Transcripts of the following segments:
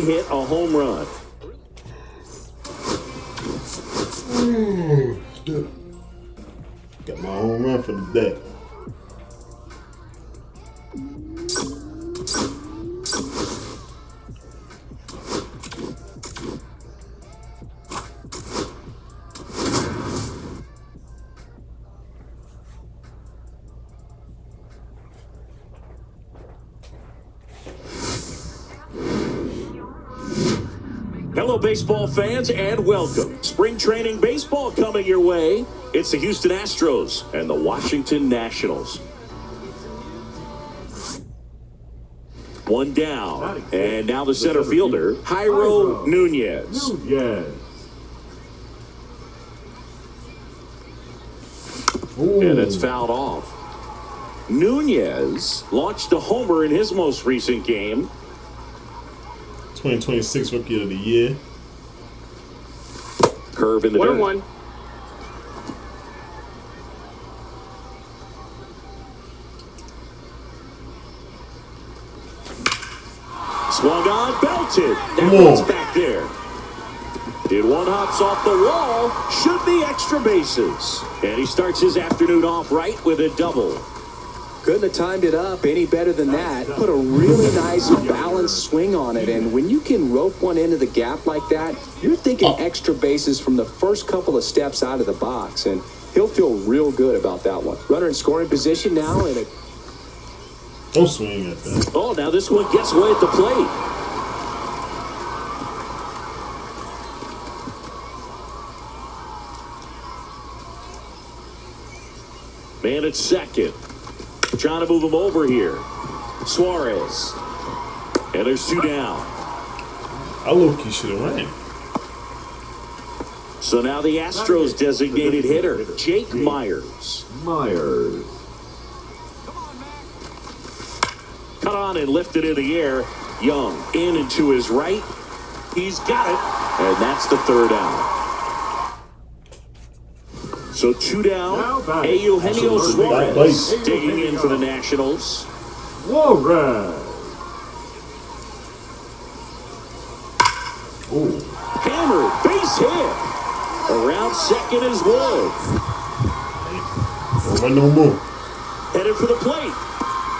hit a home run. Got my home run for the day. Hello, baseball fans, and welcome. Spring training baseball coming your way. It's the Houston Astros and the Washington Nationals. One down, and now the center fielder, Jairo Nunez. And it's fouled off. Nunez launched a homer in his most recent game. 2026 Rookie of the Year. Curve in the dirt. 1-1. Swung on, belted. That one's back there. Did one hops off the wall, should be extra bases. And he starts his afternoon off right with a double. Couldn't have timed it up any better than that. Put a really nice balanced swing on it. And when you can rope one into the gap like that, you're thinking extra bases from the first couple of steps out of the box. And he'll feel real good about that one. Runner in scoring position now. And Don't swing at that. Oh, now this one gets away at the plate. Man at second. Trying to move him over here. Suarez. And there's two down. I low-key should have ran. So now the Astros designated hitter, Jake Myers. Cut on and lifted in the air. Young in and to his right. He's got it. And that's the third out. So two down. Eugenio Suarez digging in for the Nationals. Hammered, base hit. Around second is Wood. Don't run no more. Headed for the plate.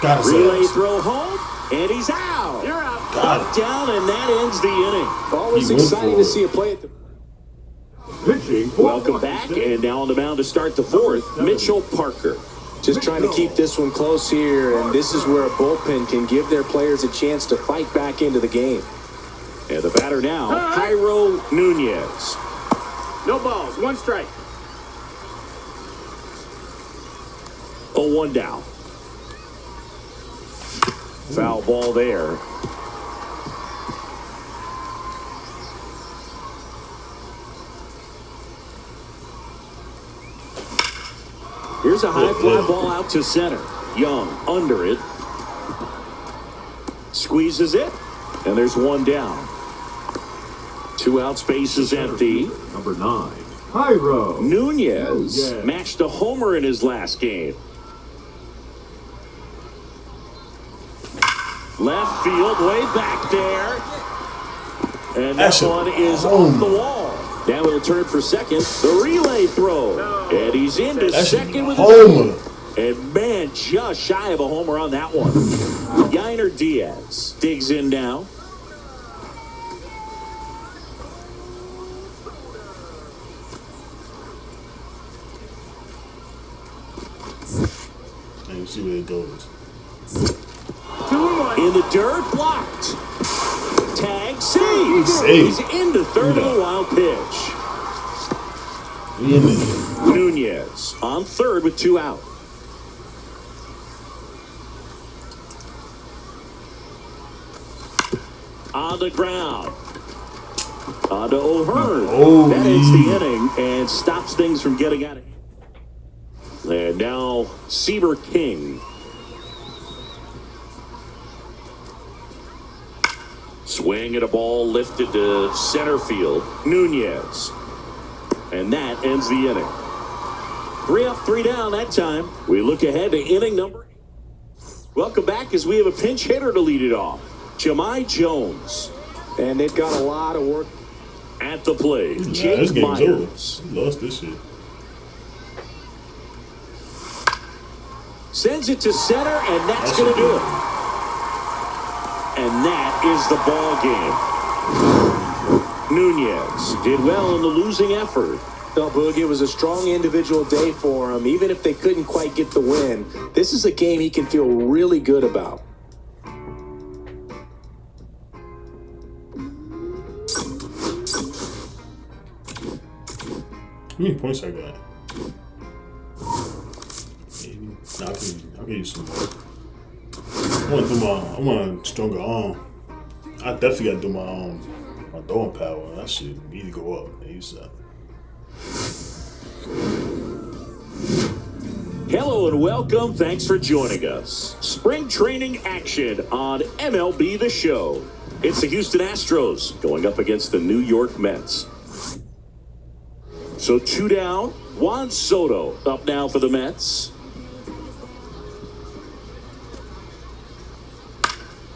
Got it. Relay throw home, and he's out. You're out. Up, down, and that ends the inning. always He went exciting for to it. see a play at the... Welcome back, and now on the mound to start the fourth, Mitchell Parker. Just trying to keep this one close here, and this is where a bullpen can give their players a chance to fight back into the game. And the batter now, Jairo Nunez. No balls. One strike. Oh, one down. Foul ball there. Here's a high fly ball out to center. Young under it. Squeezes it. And there's one down. Two out, space is empty. Number 9, Jairo Nunez matched a homer in his last game. Left field, way back there. And that one is off the wall. Now he'll turn for second. The relay throw. And he's into second with a homer. And man, just shy of a homer on that one. Yainer Diaz digs in now. And see where it goes. 2-1. In the dirt, blocked. Tag saved. Saved. He's into third of the wild pitch. We in there. Nunez on third with two out. On the ground. On to O'Hearn. That ends the inning and stops things from getting out of hand. And now Seaver King. Swing at a ball lifted to center field. Nunez. And that ends the inning. 3 up, 3 down that time. We look ahead to inning number 8. Welcome back as we have a pinch hitter to lead it off. Jahmai Jones. And they've got a lot of work. At the plate, Nah, this Jake game's over. Myers. He lost this shit. Sends it to center, and that's going to do it. And that is the ball game. Nunez did well in the losing effort. No, Boog, it was a strong individual day for him. Even if they couldn't quite get the win, this is a game he can feel really good about. How many points I got? Maybe. Nah, I can use some more. I want a stronger arm. I definitely gotta do my throwing power. That shit need to go up. I use that. Hello and welcome. Thanks for joining us. Spring training action on MLB The Show. It's the Houston Astros going up against the New York Mets. So 2 down. Juan Soto up now for the Mets.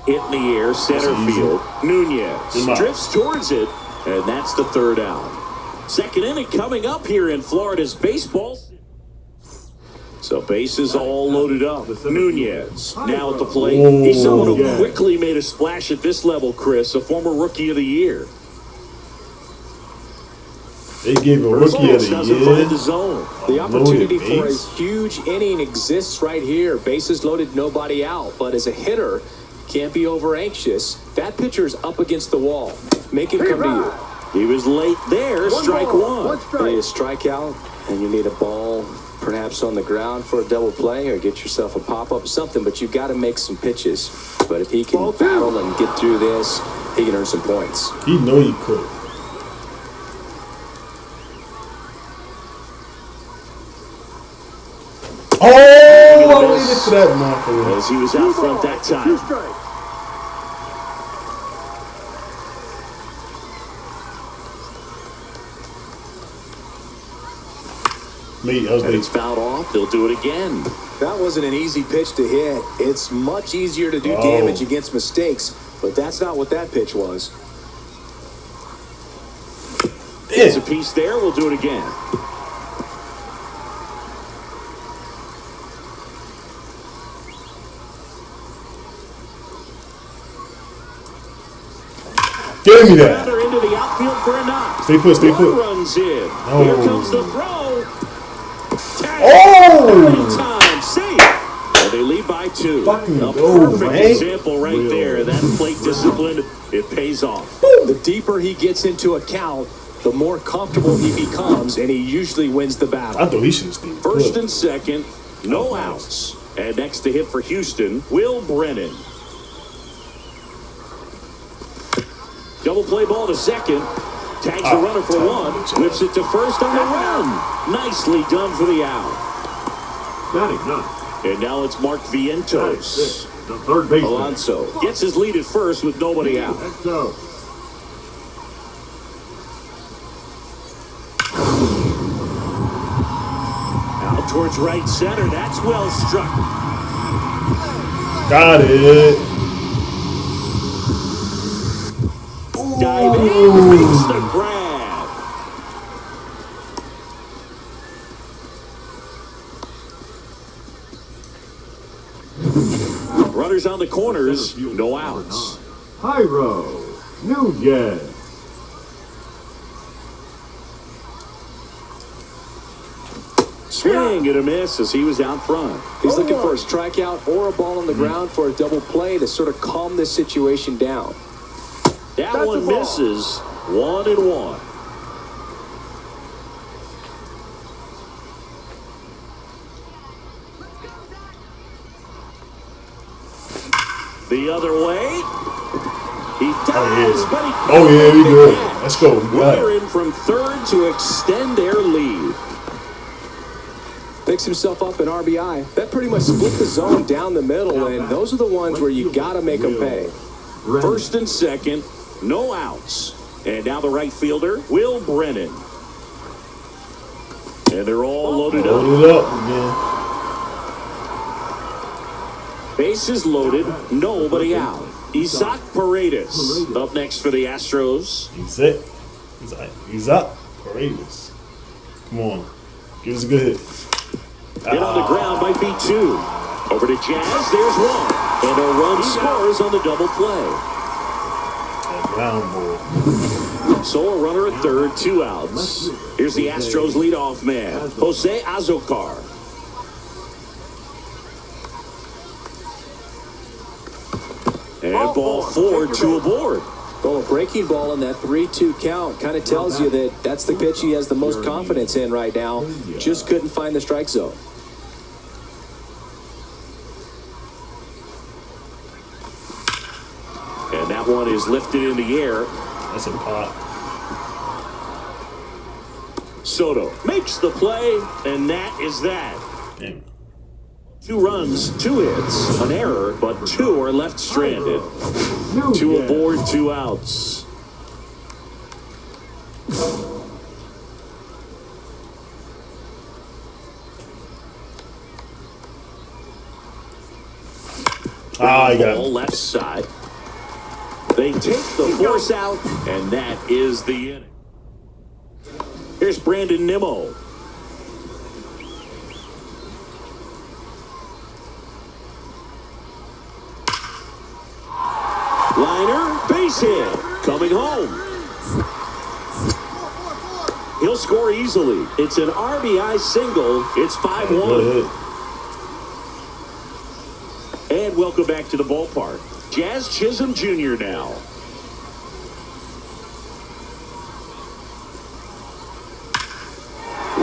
Hit in the air, center field. Nunez drifts towards it, and that's the 3rd out. Second inning coming up here in Florida's baseball. So bases all loaded up. Nunez now at the plate. He's someone who quickly made a splash at this level, Chris, a former Rookie of the Year. They gave a Rookie of the Year. The opportunity for a huge inning exists right here. Bases loaded, nobody out. But as a hitter, can't be over anxious. That pitcher's up against the wall. Make him come to you. He was late there. Strike one. You need a strikeout, and you need a ball perhaps on the ground for a double play, or get yourself a pop-up, something, but you got to make some pitches. But if he can battle and get through this, he can earn some points. He know he could. Oh, I waited for that motherfucker. As he was out front that time. And it's fouled off. They'll do it again. That wasn't an easy pitch to hit. It's much easier to do damage against mistakes, but that's not what that pitch was. It's a piece there. We'll do it again. Give me that. Another into the outfield for a knock. Stay put, stay put. Runs in. No. Here comes the throw. Tag. Oh! Time safe. And they lead by 2. Fucking a go, perfect man. example right there. That plate discipline, it pays off. The deeper he gets into a count, the more comfortable he becomes, and he usually wins the battle. I thought he should have stayed put. First and second, no outs. And next to hit for Houston, Will Brennan. Double play ball to second. Tags the runner for 1. Whips it to first on the run. Nicely done for the out. Batting 9. And now it's Mark Vientos. The third baseman. Alonso gets his lead at first with nobody out. Let's go. Out towards right center. That's well struck. Got it. Dive in, makes the grab. Runners on the corners, no outs. Jairo Nunez. Swing and a miss as he was out front. He's looking for a strikeout or a ball on the ground for a double play to sort of calm this situation down. That one misses. 1-1. The other way. He dives, but he We good. Let's go. Runner in from third to extend their lead. Picks himself up an RBI. That pretty much split the zone down the middle, and those are the ones where you got to make them pay. First and second, no outs. And now the right fielder, Will Brennan. And they're all loaded up. Load it up again. Bases loaded, nobody out. Isaac Paredes up next for the Astros. Isaac Paredes. Come on. Give us a good hit. Hit on the ground might be 2. Over to Jazz, there's 1. And a run scores on the double play. That ground ball. So a runner at third, 2 outs. Here's the Astros leadoff man, Jose Azocar. And ball 4, 2 aboard. Well, a breaking ball in that 3-2 count kind of tells you that that's the pitch he has the most confidence in right now. Just couldn't find the strike zone. And that one is lifted in the air. That's a pop. Soto makes the play, and that is that. Damn. 2 runs, 2 hits, an error, but 2 are left stranded. 2 aboard, 2 outs. I got Ball it. left side. They take the force out, and that is the inning. Here's Brandon Nimmo. Liner, base hit, coming home. He'll score easily. It's an RBI single. It's 5-1. Good hit. And welcome back to the ballpark. Jazz Chisholm Jr. now.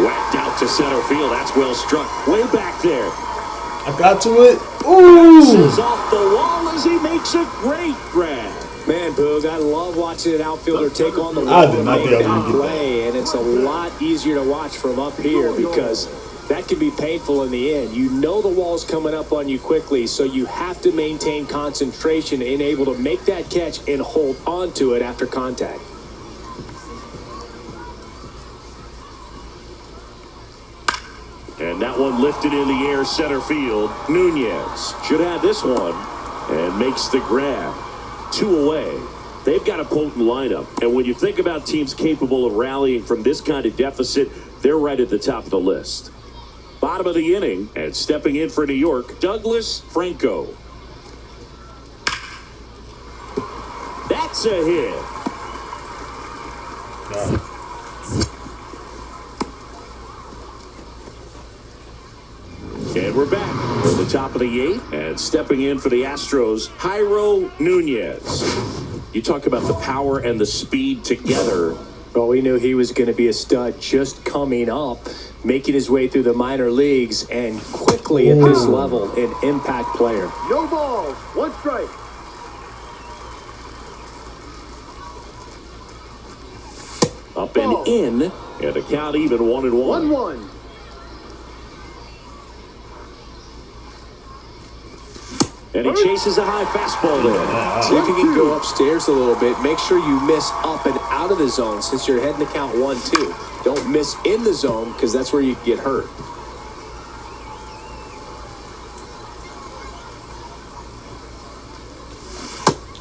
Whacked out to center field. That's well struck. Way back there. I got to it. Ooh! Is off the wall as he makes a great grab. Man, Boog, I love watching an outfielder take on the I wall did and not make think I was that gonna get that. play, and it's a lot easier to watch from up here because that can be painful in the end. You know the wall's coming up on you quickly, so you have to maintain concentration and able to make that catch and hold on to it after contact. And that one lifted in the air center field. Nunez should have this one and makes the grab. 2 away. They've got a potent lineup. And when you think about teams capable of rallying from this kind of deficit, they're right at the top of the list. Bottom of the inning, and stepping in for New York, Douglas Franco. That's a hit. Got it. And we're back at the top of the 8th, and stepping in for the Astros, Jairo Nunez. You talk about the power and the speed together. Well, we knew he was going to be a stud just coming up, making his way through the minor leagues, and quickly at this level, an impact player. No balls. 1 strike. Up and in, and the count even 1-1. 1-1. And he chases a high fastball there. See if you can go upstairs a little bit. Make sure you miss up and out of the zone since you're heading to count 1-2. Don't miss in the zone because that's where you can get hurt.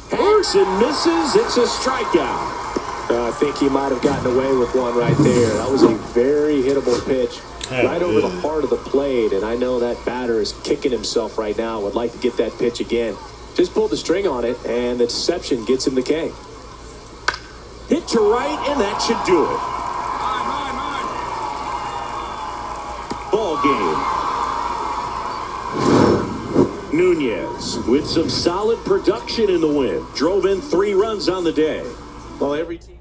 Hacks and misses. It's a strikeout. I think he might have gotten away with one right there. That was a very hittable pitch. Right over the heart of the plate, and I know that batter is kicking himself right now. Would like to get that pitch again. Just pulled the string on it, and the deception gets him the K. Hit to right, and that should do it. Ball game. Nunez with some solid production in the win. Drove in 3 runs on the day. Well, every team.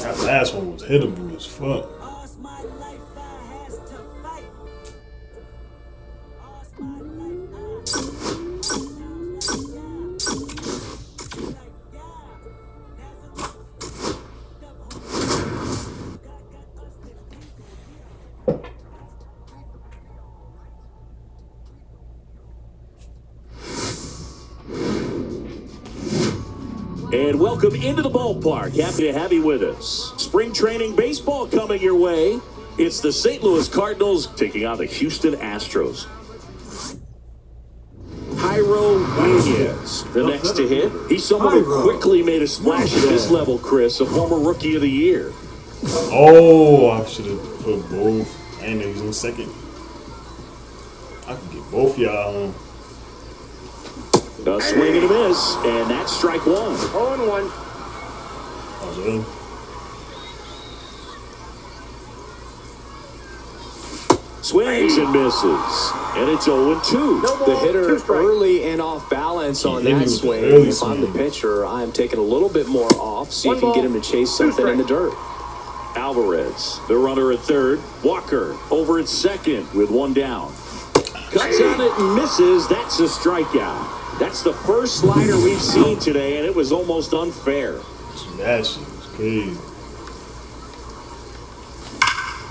That last one was hittable as fuck. And welcome into the ballpark. Happy to have you with us. Spring training baseball coming your way. It's the St. Louis Cardinals taking on the Houston Astros. Jairo Nunez, the next to hit. He's someone who quickly made a splash at this level, Chris, a former Rookie of the Year. Oh, I should have put both. I didn't know he was on second. I could get both y'all on. A swing and a miss, and that's strike one. 0-1. Oh, really? Swings and misses, and it's 0-2. No ball, The hitter 2 strikes. early and off balance on He hit me that with the swing. early If I'm the swing. pitcher, I'm taking a little bit more off, see if you can get him to chase 1 ball, 2 something in the dirt. Alvarez, the runner at third. Walker over at second with one down. Cuts on it and misses. That's a strikeout. That's the first slider we've seen today, and it was almost unfair. That shit was crazy.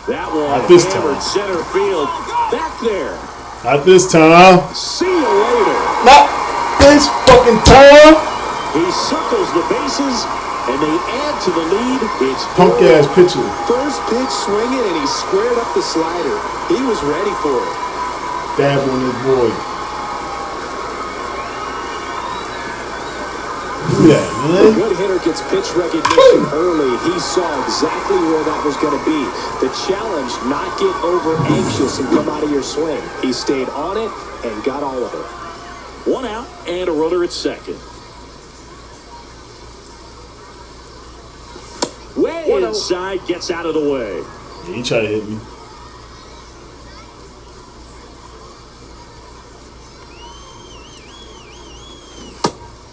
That one Not this hammered time. center field. Back there. Not this time. See you later. Not this fucking time. He circles the bases, and they add to the lead. It's Punk ass pitcher. First pitch swinging, and he squared up the slider. He was ready for it. Dab on his boy. Do that, The man. good hitter gets pitch recognition early. He saw exactly where that was going to be. The challenge, not get over anxious and come out of your swing. He stayed on it and got all of it. one out and a runner at second. Way 1-0. inside, gets out of the way. Yeah, he tried to hit me.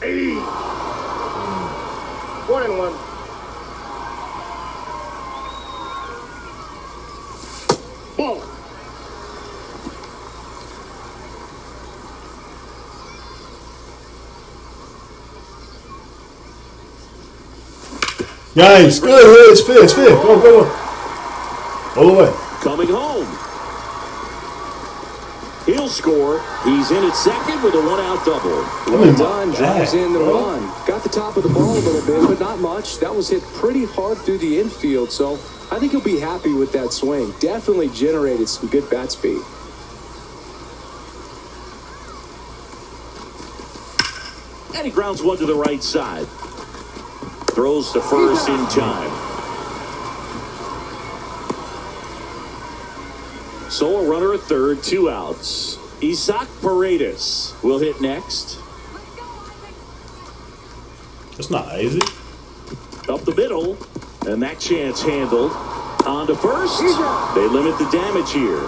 Hey. 1-1. Ball. Nice. Good. It's fair. It's fair. Go, go, go. All the way. Coming home. He'll score. He's in at second with a one-out double. I'm Well in my done, drives bag, in the bro. run. Got the top of the ball a little bit, but not much. That was hit pretty hard through the infield, so I think he'll be happy with that swing. Definitely generated some good bat speed. And he grounds one to the right side. Throws to first in time. So a runner at third, 2 outs. Isaac Paredes will hit next. That's not Isaac. Up the middle, and that chance handled. On to first. They limit the damage here.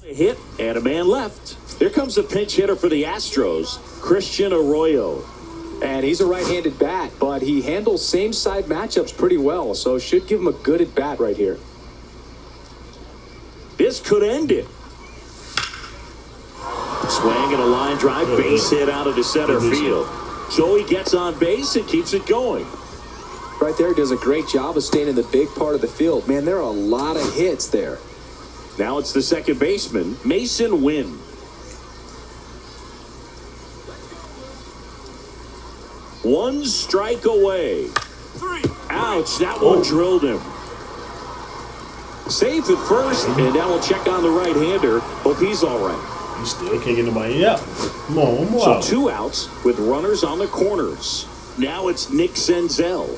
A hit and a man left. Here comes a pinch hitter for the Astros, Christian Arroyo. And he's a right-handed bat, but he handles same-side matchups pretty well, so should give him a good at-bat right here. This could end it. Swing and a line drive, base hit out of the center field. So he gets on base and keeps it going. Right there, does a great job of staying in the big part of the field. Man, there are a lot of hits there. Now it's the second baseman, Mason Wynn. One strike away. Ouch, that one drilled him. Safe at first, and now we'll check on the right-hander. Hope he's all right. You still can't get nobody out. Come on, one more So out. 2 outs with runners on the corners. Now it's Nick Senzel.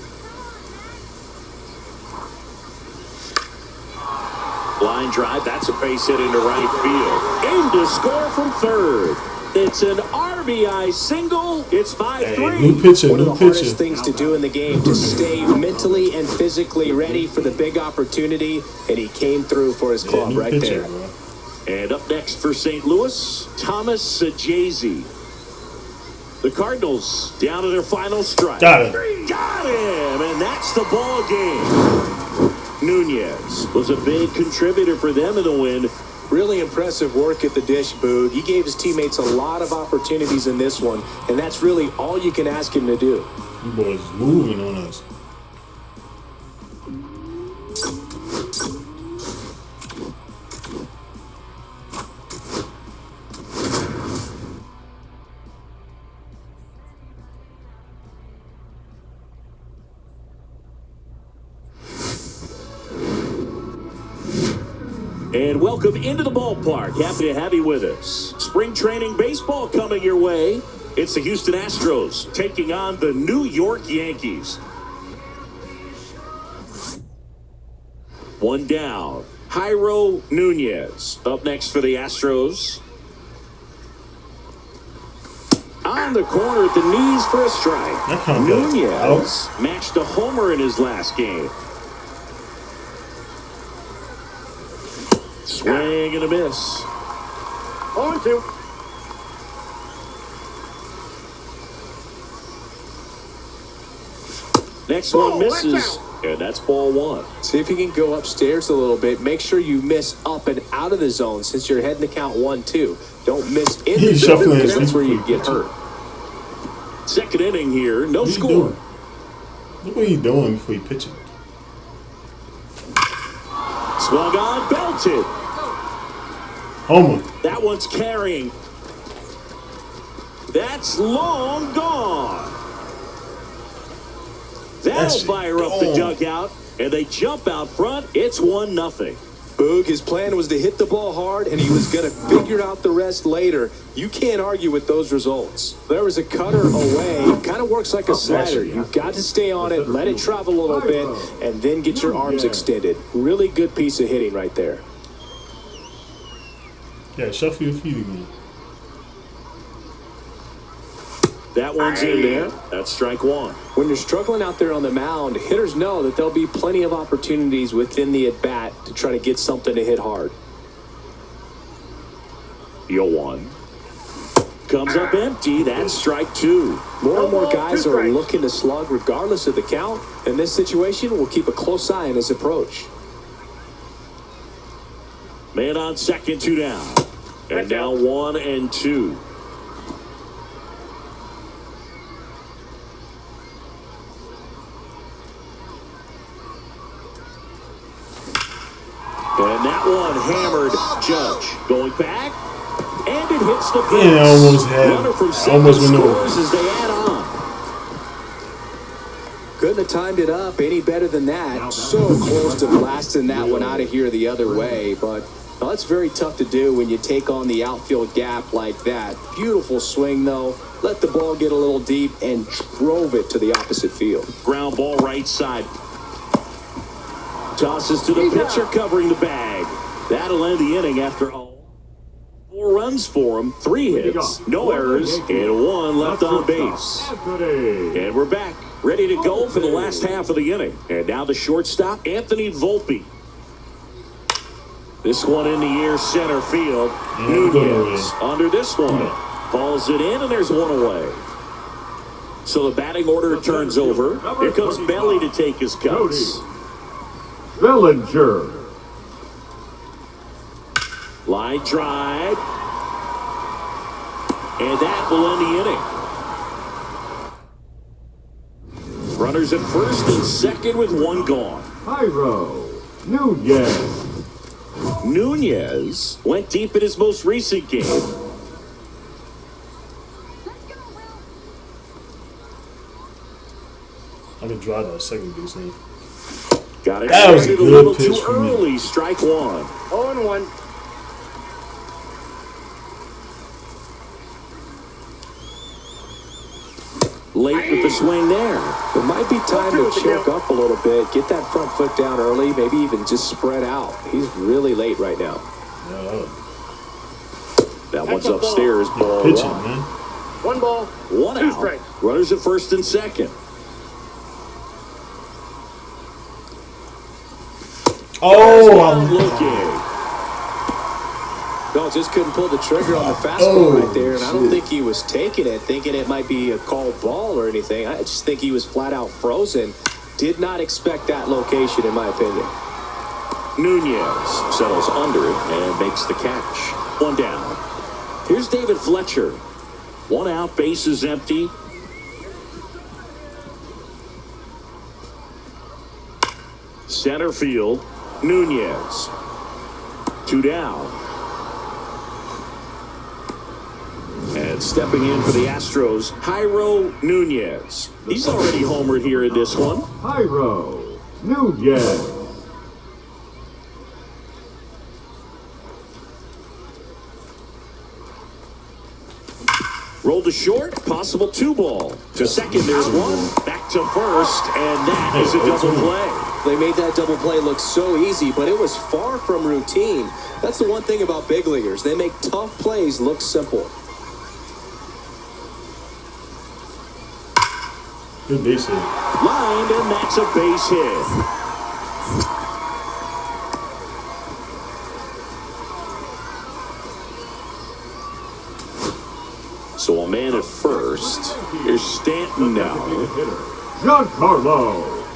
Line drive, that's a base hit into right field. In to score from third. It's an RBI single. It's 5-3. Hey, new pitcher, One of the new hardest pitcher. things to do in the game, to stay mentally and physically ready for the big opportunity, and he came through for his Yeah, club new right pitcher, there. bro. And up next for St. Louis, Thomas Sajazi. The Cardinals down to their final strike. Got it. Got him, and that's the ball game. Nunez was a big contributor for them in the win. Really impressive work at the dish, Boog. He gave his teammates a lot of opportunities in this one, and that's really all you can ask him to do. You boys moving on us. And welcome into the ballpark. Happy to have you with us. Spring training baseball coming your way. It's the Houston Astros taking on the New York Yankees. One down. Jairo Nunez up next for the Astros. On the corner at the knees for a strike. Nunez matched a homer in his last game. Swing and a miss. 0-2. Next one misses, and that's ball one. See if you can go upstairs a little bit. Make sure you miss up and out of the zone since you're heading to count 1-2. Don't miss in the zone because that's where you get hurt. Second inning here, no score. Look what he's doing before he pitches. Swung on, belted. Homer. That one's carrying. That's long gone. That'll fire up the dugout, and they jump out front. It's 1-0. Boog, his plan was to hit the ball hard, and he was going to figure out the rest later. You can't argue with those results. There was a cutter away. Kind of works like a slider. You've got to stay on it, let it travel a little bit, and then get your arms extended. Really good piece of hitting right there. Yeah, shuffle your feet again. That one's in there. That's strike one. When you're struggling out there on the mound, hitters know that there'll be plenty of opportunities within the at-bat to try to get something to hit hard. 0-1. Comes up empty. That's strike two. More and more guys are looking to slug regardless of the count. In this situation, we'll keep a close eye on his approach. Man on second, 2 down. And now 1-2. And that one hammered Judge. Going back, and it hits the fence. Yeah, almost had. Runner from second Almost went over. scores as they add on. Couldn't have timed it up any better than that. So close to blasting that one out of here the other way, but that's very tough to do when you take on the outfield gap like that. Beautiful swing, though. Let the ball get a little deep and drove it to the opposite field. Ground ball right side. Tosses to the pitcher covering the bag. That'll end the inning after 4 runs for him, 3 hits, no errors, and 1 left on base. And we're back, ready to go for the last half of the inning. And now the shortstop, Anthony Volpe. This one in the air, center field. Nunez under this one. Balls it in, and there's one away. So the batting order turns over. Here comes Belly to take his cuts. Bellinger. Line drive. And that will end the inning. Runners at first and second with 1 gone. Jairo Nunez. Nunez went deep in his most recent game. I can draw that second base name. Got it That was a started a good little pitch too for me. early. Strike one. 0-1. Late with the swing there. It might be time to choke up a little bit, get that front foot down early, maybe even just spread out. He's really late right now. That one's upstairs. Ball Pitching, one. man. 1 ball. 1 2 out. strikes. Runners at first and second. Oh, Looking. No, just couldn't pull the trigger on the fastball right there, and I don't think he was taking it, thinking it might be a called ball or anything. I just think he was flat out frozen. Did not expect that location, in my opinion. Nunez settles under it and makes the catch. 1 down. Here's David Fletcher. 1 out, base is empty. Center field, Nunez. 2 down. And stepping in for the Astros, Jairo Nunez. He's already homered here in this one. Jairo Nunez. Pulled to short, possible 2-ball. To second, there's one. Back to first, and that is a double play. They made that double play look so easy, but it was far from routine. That's the one thing about big leaguers. They make tough plays look simple. Good base hit. Lined, and that's a base hit. So a man at first. Here's Stanton now. Giancarlo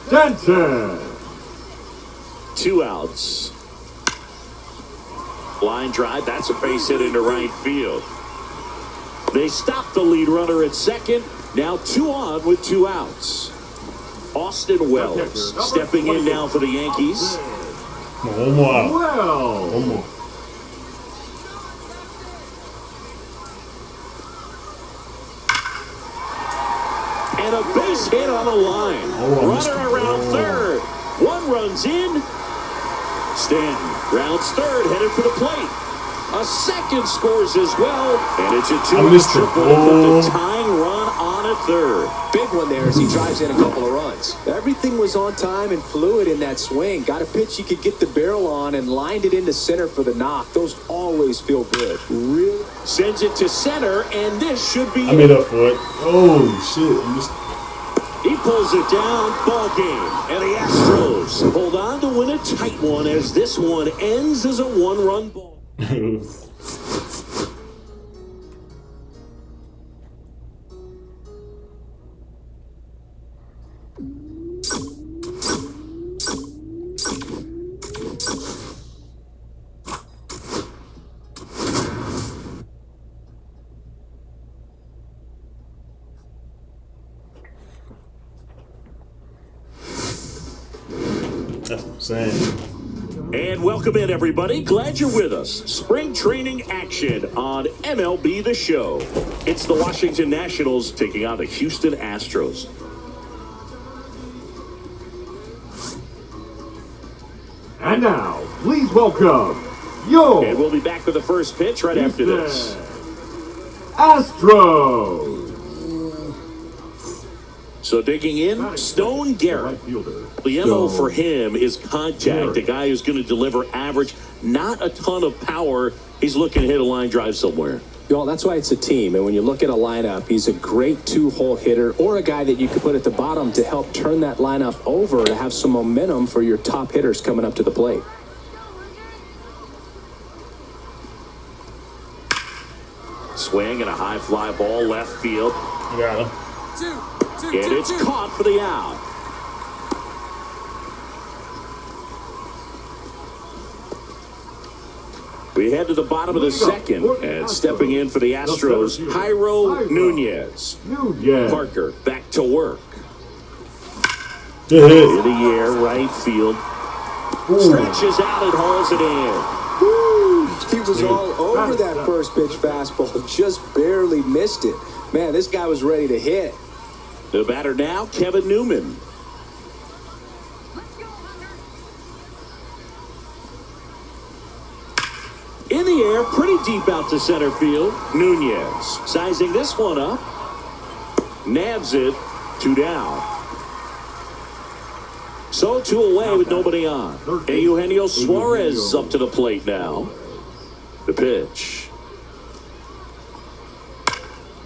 Stanton. 2 outs. Line drive, that's a base hit into right field. They stop the lead runner at second. Now 2 on with 2 outs. Austin Wells stepping in now for the Yankees. Come on, one more out. Well, One more. And a base hit on the line. Oh, I missed Runner it. around Oh. third. 1 runs in. Stanton rounds third, headed for the plate. A second scores as well, and it's a 2-run I missed it. triple to put the tying run on at third. Big one there as he drives in a couple of runs. Everything was on time and fluid in that swing. Got a pitch he could get the barrel on and lined it into center for the knock. Those always feel good. Really? Sends it to center, and this should be I made up for it. Oh, shit. I missed He pulls it down, ball game. And the Astros hold on to win a tight one as this one ends as a 1-run ball. it. That's what I'm saying. And welcome in, everybody. Glad you're with us. Spring training action on MLB The Show. It's the Washington Nationals taking on the Houston Astros. and now, please welcome your And we'll be back with the first pitch right after this. Astros. So digging in, Stone Garrett. Right fielder. The MO for him is contact, a guy who's going to deliver average, not a ton of power. He's looking to hit a line drive somewhere. Well, that's why it's a team. And when you look at a lineup, he's a great 2-hole hitter or a guy that you could put at the bottom to help turn that lineup over to have some momentum for your top hitters coming up to the plate. Swing and a high fly ball left field. You got him. And it's caught for the out. We head to the bottom of the second, and stepping in for the Astros, Jairo Nunez. Nunez. Parker back to work. Good hit. In the air, right field. Stretches out and hauls it in. He was all over that first pitch fastball, just barely missed it. Man, this guy was ready to hit. The batter now, Kevin Newman. In the air, pretty deep out to center field. Nunez sizing this one up. Nabs it, 2 down. So 2 away with nobody on. And Eugenio Suarez up to the plate now. The pitch.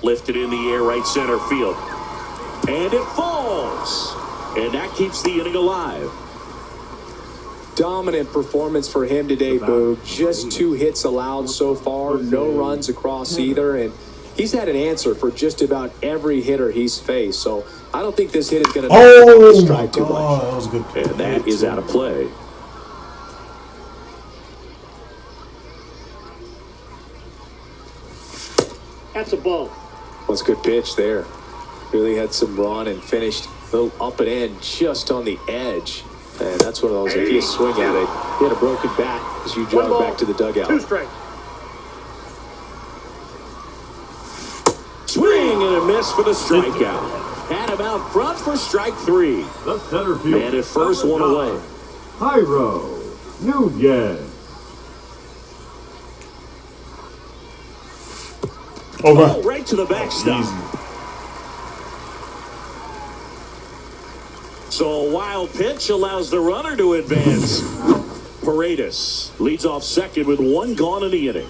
Lifted in the air, right center field. And it falls. And that keeps the inning alive. Dominant performance for him today, Boog. Just 2 hits allowed so far, no runs across either, and he's had an answer for just about every hitter he's faced. So I don't think this hit is going to Oh, my strike too much. God. That was a good pitch. And that is out of play. That's a ball. That's a good pitch there. Really had some run and finished a little up and in just on the edge. And that's one of those, if you swing at it, he had a broken back as you jog back to the 2 dugout. strikes. Swing and a miss for the strikeout. Had him out front for strike 3. The center field. Man at first, 1 away. Jairo Nunez. Over. Right to the backstop. Easy. So a wild pitch allows the runner to advance. Paredes leads off second with one gone in the inning.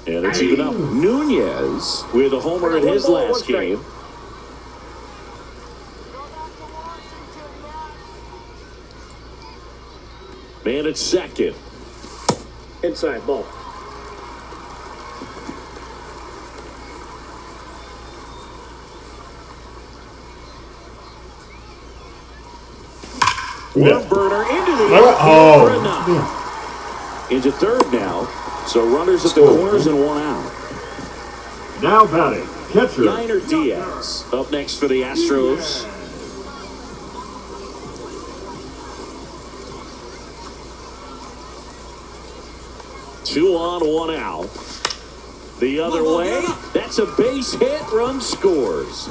And it's even up. Nunez with a homer in his last game. Man at second. Inside ball. One burner into the Oh. for a knock. Into third now. So runners at the corners and one out. Now batting, catcher. Niner Diaz up next for the Astros. Two on, one out. The other way, that's a base hit, run scores.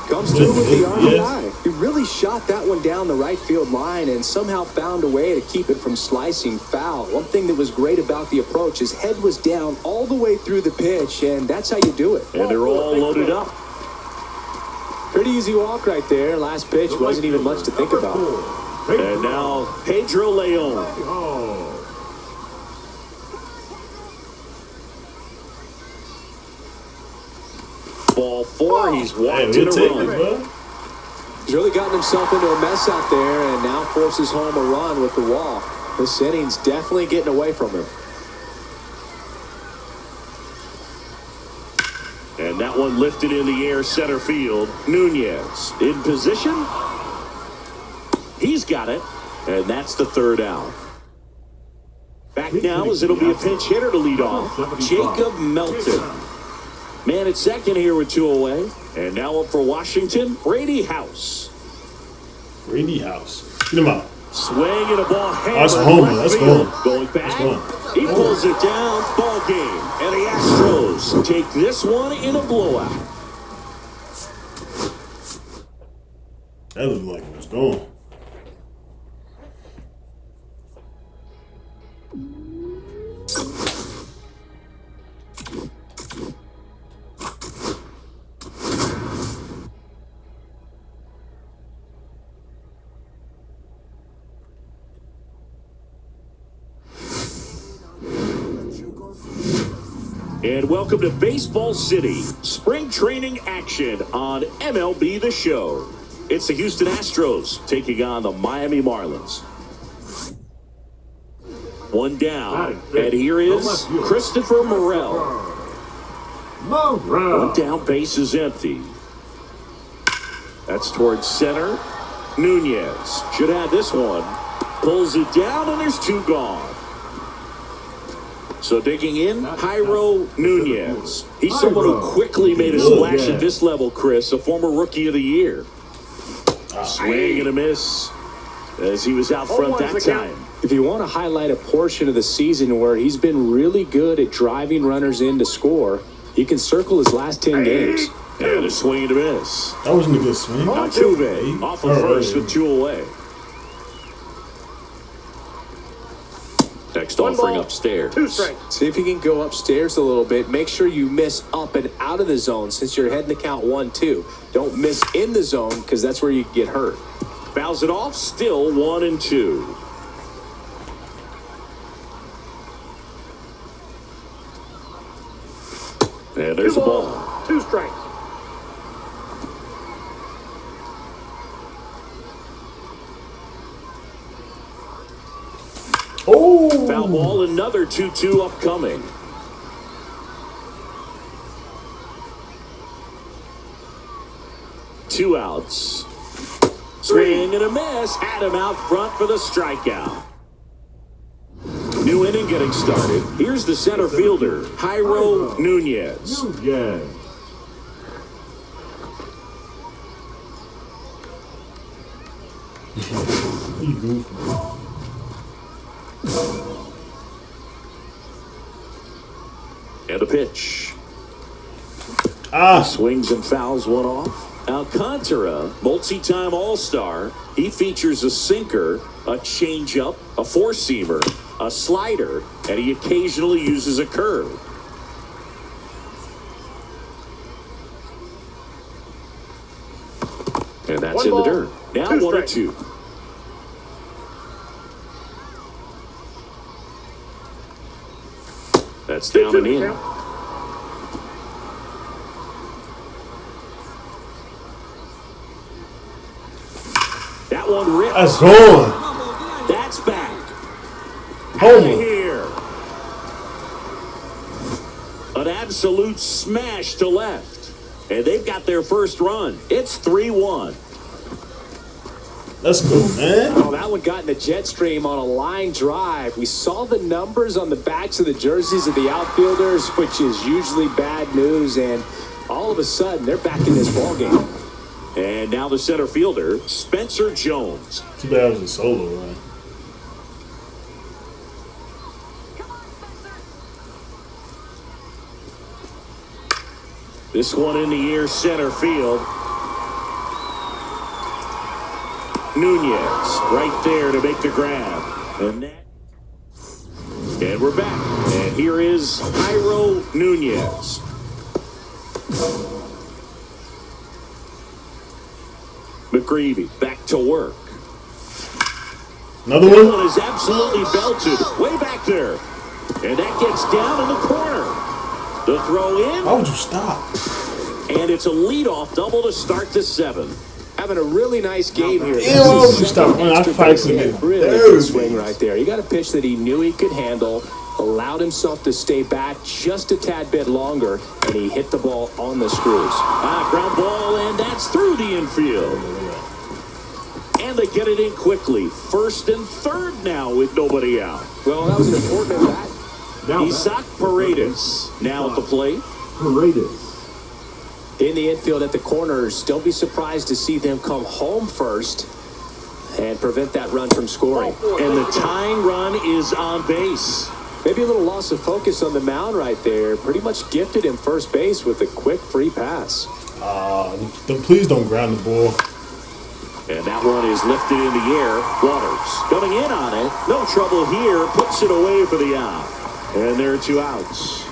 Comes through with the RBI. He really shot that one down the right field line and somehow found a way to keep it from slicing foul. One thing that was great about the approach, his head was down all the way through the pitch, and that's how you do it. And they're all loaded up. Pretty easy walk right there. Last pitch wasn't even much to think about. And now Pedro Leon. Oh. Ball four, he's Hey, walked we'll in a take run. it, bro. He's really gotten himself into a mess out there and now forces home a run with the walk. This inning's definitely getting away from him. And that one lifted in the air center field. Nunez in position. He's got it. And that's the third out. Back now as it'll be a pinch hitter to lead off. Jacob Melton. Man at second here with two away. And now up for Washington, Brady House. Brady House. Get him out. Swing and a ball hammered. That's a homer. left Let's field. go. Going back. Let's He pulls it down. Ball game. And the Astros take this one in a blowout. That looked like it was gone. And welcome to Baseball City, spring training action on MLB The Show. It's the Houston Astros taking on the Miami Marlins. One down, and here is Christopher Morel. One down, base is empty. That's towards center. Nunez should have this one. Pulls it down, and there's two gone. So digging in, Jairo Nunez. He's someone who quickly made a splash at this level, Chris, a former Rookie of the Year. Swing and a miss as he was out front that time. If you want to highlight a portion of the season where he's been really good at driving runners in to score, you can circle his last 10 games. And a swing and a miss. That wasn't a good swing. Altuve off of first with two away. Next offering upstairs. Two strikes. See if you can go upstairs a little bit. Make sure you miss up and out of the zone since you're heading to count 1-2. Don't miss in the zone because that's where you get hurt. Fouls it off, still 1-2. And there's a ball. Two strikes. Oh! Foul ball, another 2-2 upcoming. Two outs. Swing and a miss. Had him out front for the strikeout. New inning getting started. Here's the center fielder, Jairo Nunez. Yes. And a pitch. Ah! Swings and fouls one off. Alcantara, multi-time All-Star. He features a sinker, a changeup, a four-seamer, a slider, and he occasionally uses a curve. And that's One in the ball, dirt. Now 2 1-2. That's down and in. That one ripped. That's gone. That's back. Homer. Here. An absolute smash to left. And they've got their first run. It's 3-1. Let's go, man. Oh, that one got in the jet stream on a line drive. We saw the numbers on the backs of the jerseys of the outfielders, which is usually bad news, and all of a sudden, they're back in this ballgame. And now the center fielder, Spencer Jones. Too bad it was a solo run. This one in the air, center field. Nunez right there to make the grab. And we're back. And here is Jairo Nunez. McGreevy back to work. Another That one? one is absolutely belted. Way back there. And that gets down in the corner. The throw in. Why would you stop? And it's a leadoff double to start the 7th. Having a really nice game here. Ew, why would you stop? Man, I fight to get Really dirty. good swing right there. He got a pitch that he knew he could handle, allowed himself to stay back just a tad bit longer, and he hit the ball on the screws. Ground ball, and that's through the infield. And they get it in quickly. First and third now with nobody out. Well, that was an important at bat. Now Isaac Paredes now at the plate. Paredes. In the infield at the corners, don't be surprised to see them come home first and prevent that run from scoring. And the tying run is on base. Maybe a little loss of focus on the mound right there. Pretty much gifted him first base with a quick free pass. Please don't ground the ball. And that one is lifted in the air. Waters coming in on it. No trouble here. Puts it away for the out. And there are 2 outs.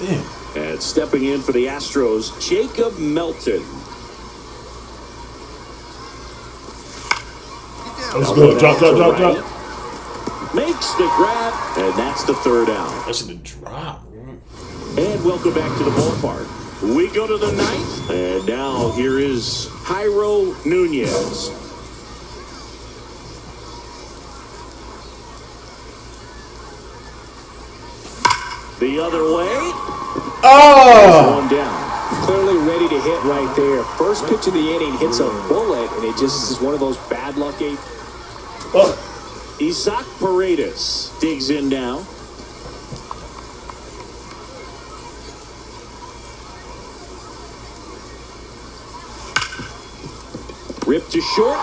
Damn. And stepping in for the Astros, Jacob Melton. Let's go. Drop. Makes the grab, and that's the 3rd out. That should have dropped. And welcome back to the ballpark. We go to the 9th, and now here is Jairo Nunez. The other way. Oh! One down. Clearly ready to hit right there. First pitch of the inning hits a bullet, and it just is one of those bad luck. Oh. Isaac Paredes digs in now. Ripped to short.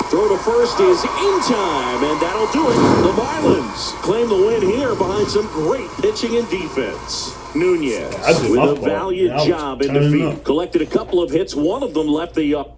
Throw to first is in time, and that'll do it. The Marlins claim the win here behind some great pitching and defense. Nunez I did with my a part. valiant Yeah, I was job in the turning field. up. Collected a couple of hits. One of them left the up.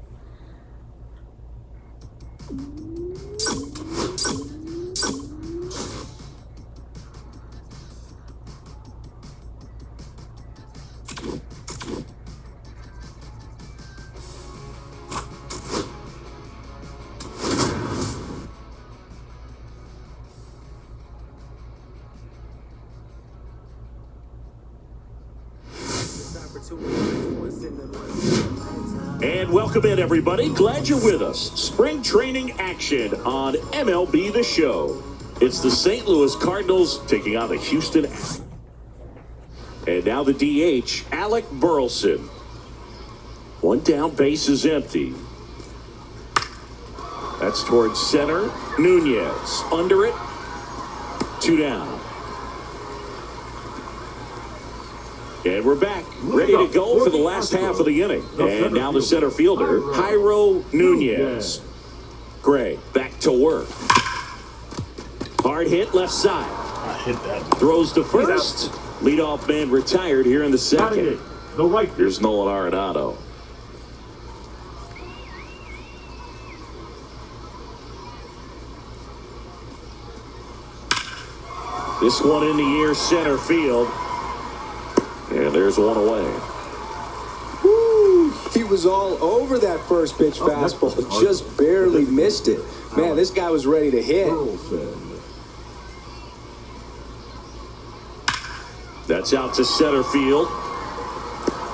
And welcome in, everybody. Glad you're with us. Spring training action on MLB The Show. It's the St. Louis Cardinals taking on the Houston. And now the DH, Alec Burleson. One down, base is empty. That's towards center. Nunez under it. 2 down. And we're back, ready to go for the last half of the inning. And now the center fielder, Jairo Nunez. Gray back to work. Hard hit left side. I hit that. Throws to first. Leadoff man retired here in the second. the right fielder. Here's Nolan Arenado. This one in the air, center field. And there's one away. Woo! He was all over that first pitch fastball, just barely missed it. Man, this guy was ready to hit. Burleson. That's out to center field.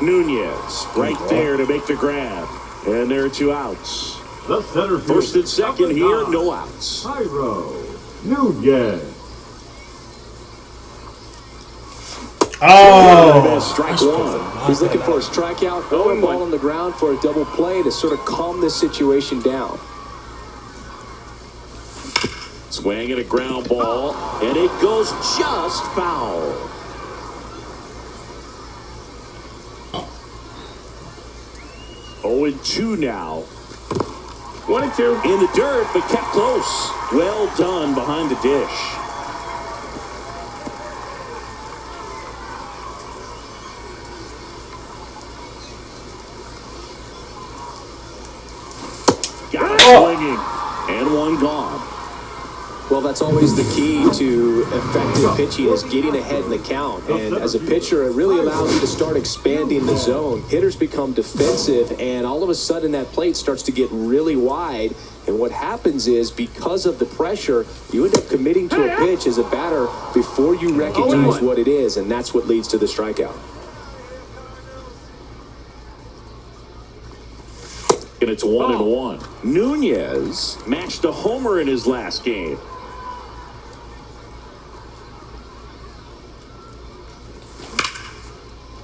Nunez right there to make the grab. And there are 2 outs. The center fielder. First and second Number here, 9, no outs. Jairo Nunez. Oh, Strike that's one. perfect. He's looking for a strikeout or a ball on the ground for a double play to sort of calm this situation down. Swing at a ground ball, and it goes just foul. Oh, and 2 now. 1 and 2. In the dirt, but kept close. Well done behind the dish. Got it swinging, and 1 gone. Well, that's always the key to effective pitching is getting ahead in the count. And as a pitcher, it really allows you to start expanding the zone. Hitters become defensive, and all of a sudden that plate starts to get really wide. And what happens is, because of the pressure, you end up committing to a pitch as a batter before you recognize what it is, and that's what leads to the strikeout. And it's 1-1. Nunez matched a homer in his last game.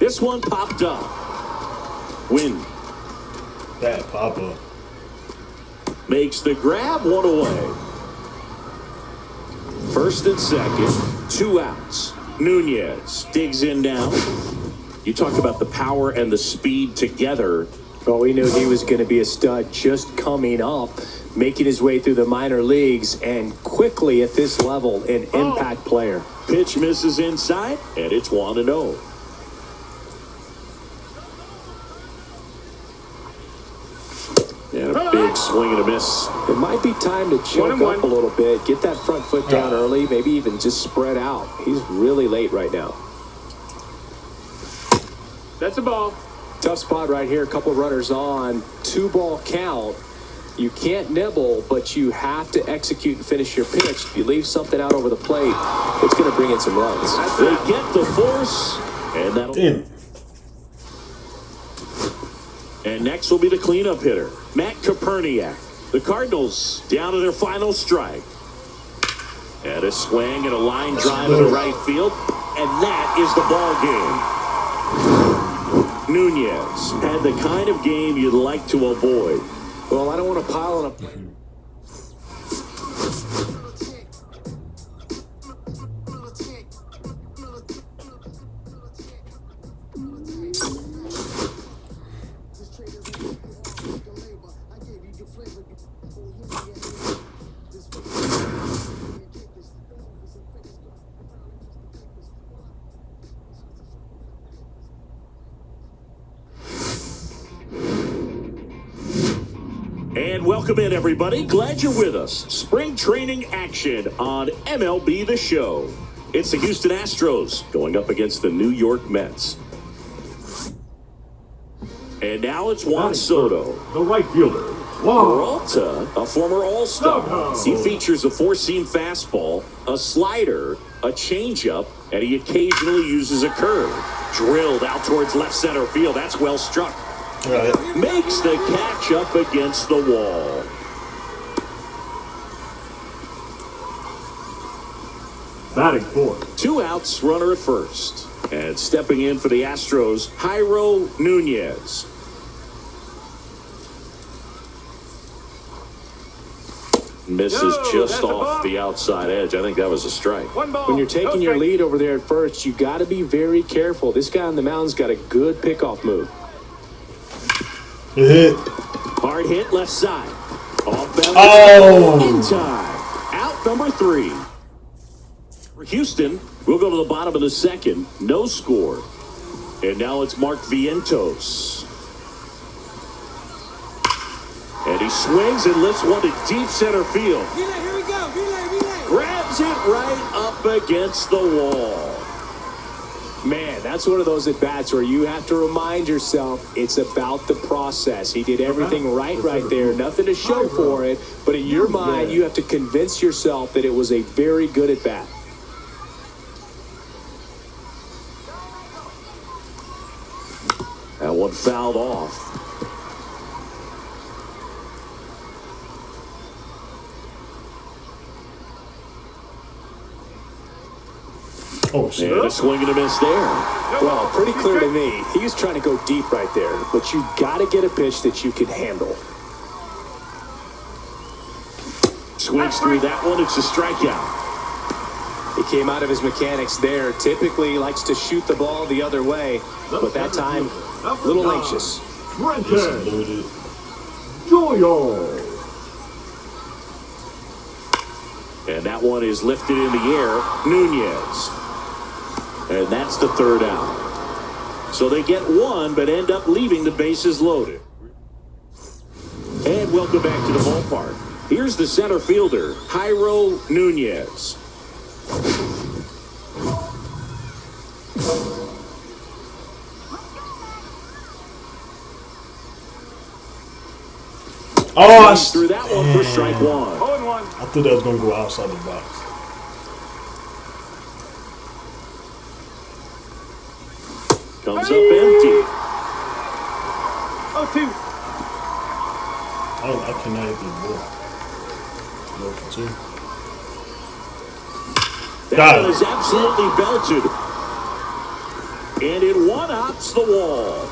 This one popped up. Win That Papa. makes the grab, 1 away. First and second, 2 outs. Nunez digs in now. You talked about the power and the speed together. Well, we knew he was going to be a stud just coming up, making his way through the minor leagues, and quickly at this level, an impact player. Pitch misses inside, and it's 1-0. And a big swing and a miss. It might be time to choke up a little bit, get that front foot down early, maybe even just spread out. He's really late right now. That's a ball. Tough spot right here, a couple runners on, 2-ball count. You can't nibble, but you have to execute and finish your pitch. If you leave something out over the plate, it's going to bring in some runs. They get the force, and that'll. Damn. And next will be the cleanup hitter, Matt Koperniak. The Cardinals down to their final strike. And a swing and a line drive into right field, and that is the ball game. Nunez had the kind of game you'd like to avoid. Well, I don't want to pile on a... And welcome in, everybody. Glad you're with us. Spring training action on MLB The Show. It's the Houston Astros going up against the New York Mets. And now it's Juan Soto. The right fielder. Juan. Peralta, a former All-Star. He features a 4-seam fastball, a slider, a changeup, and he occasionally uses a curve. Drilled out towards left center field. That's well struck. Right. Makes the catch up against the wall. Batting fourth. 2 outs, runner at first. And stepping in for the Astros, Jairo Nunez. Misses just off the outside edge. I think that was a strike. When you're taking your lead over there at first, you got to be very careful. This guy on the mound's got a good pickoff move. Hit. Hard hit left side. Off balance. Oh. In time. Out number 3. For Houston, we'll go to the bottom of the second. No score. And now it's Mark Vientos. And he swings and lifts one to deep center field. Relay, here we go. Relay. Grabs it right up against the wall. Man, that's one of those at-bats where you have to remind yourself it's about the process. He did everything right there. Nothing to show for it. But in your mind, you have to convince yourself that it was a very good at-bat. That one fouled off. Oh, shit. And a swing and a miss there. Well, pretty clear to me. He was trying to go deep right there. But you got to get a pitch that you can handle. Swings through that one. It's a strikeout. He came out of his mechanics there. Typically likes to shoot the ball the other way. But that time, a little anxious. This is Trenton loaded. Joyo. And that one is lifted in the air. Nunez. And that's the third out. So they get one, but end up leaving the bases loaded. And welcome back to the ballpark. Here's the center fielder, Jairo Nunez. Oh, Swings through that one for strike one. 0-1. I thought that was going to go outside the box. Comes up empty. 0-2. I cannot hit the ball. Go for two. That Got one it. is absolutely belted. And it one-hops the wall.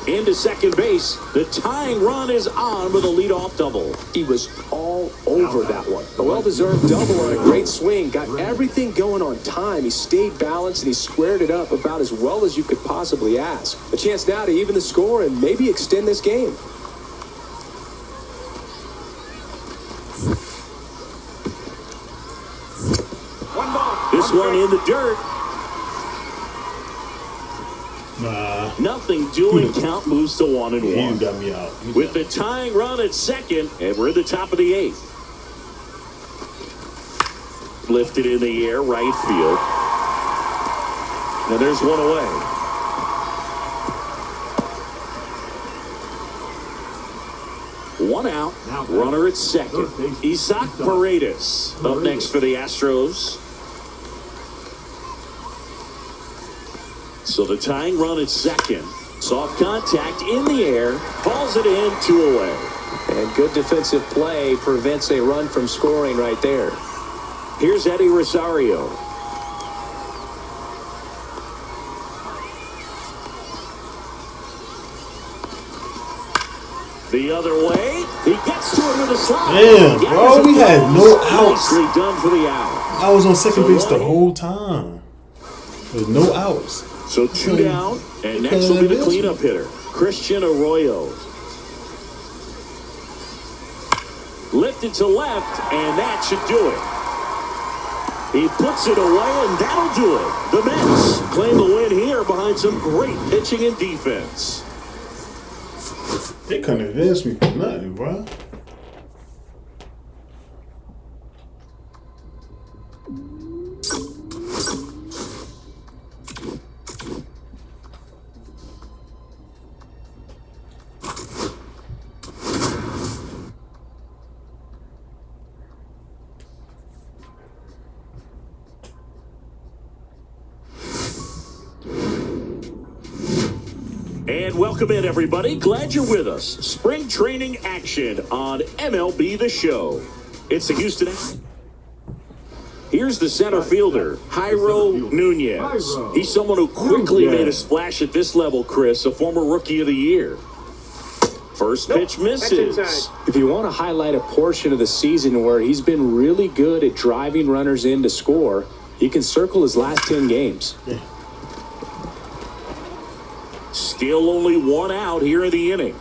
Into second base, the tying run is on with a leadoff double. He was all over that one. A well-deserved double and a great swing. Got everything going on time. He stayed balanced and he squared it up about as well as you could possibly ask. A chance now to even the score and maybe extend this game. One ball. This one in the dirt. Nah. Nothing doing. Count moves to 1-1. He got me out. He With got the me. tying run at second, and we're at the top of the 8th. Lifted in the air, right field. And there's one away. One out, runner at second. Isaac Paredes up next for the Astros. So the tying run at second. Soft contact in the air, hauls it in, 2 away. And good defensive play prevents a run from scoring right there. Here's Eddie Rosario. The other way, he gets to it with a slide. Damn, bro, we had no outs. Nicely done for the out. I was on second base the whole time. With no outs. So 2 down, and next will be the cleanup hitter, Christian Arroyo. Lifted to left, and that should do it. He puts it away, and that'll do it. The Mets claim the win here behind some great pitching and defense. They couldn't advance me for nothing, bro. And welcome in, everybody. Glad you're with us. Spring training action on MLB The Show. It's the Houston. Here's the center fielder, Jairo Nunez. He's someone who quickly made a splash at this level, Chris, a former Rookie of the Year. First pitch misses. If you want to highlight a portion of the season where he's been really good at driving runners in to score, you can circle his last 10 games. Still only 1 out here in the inning.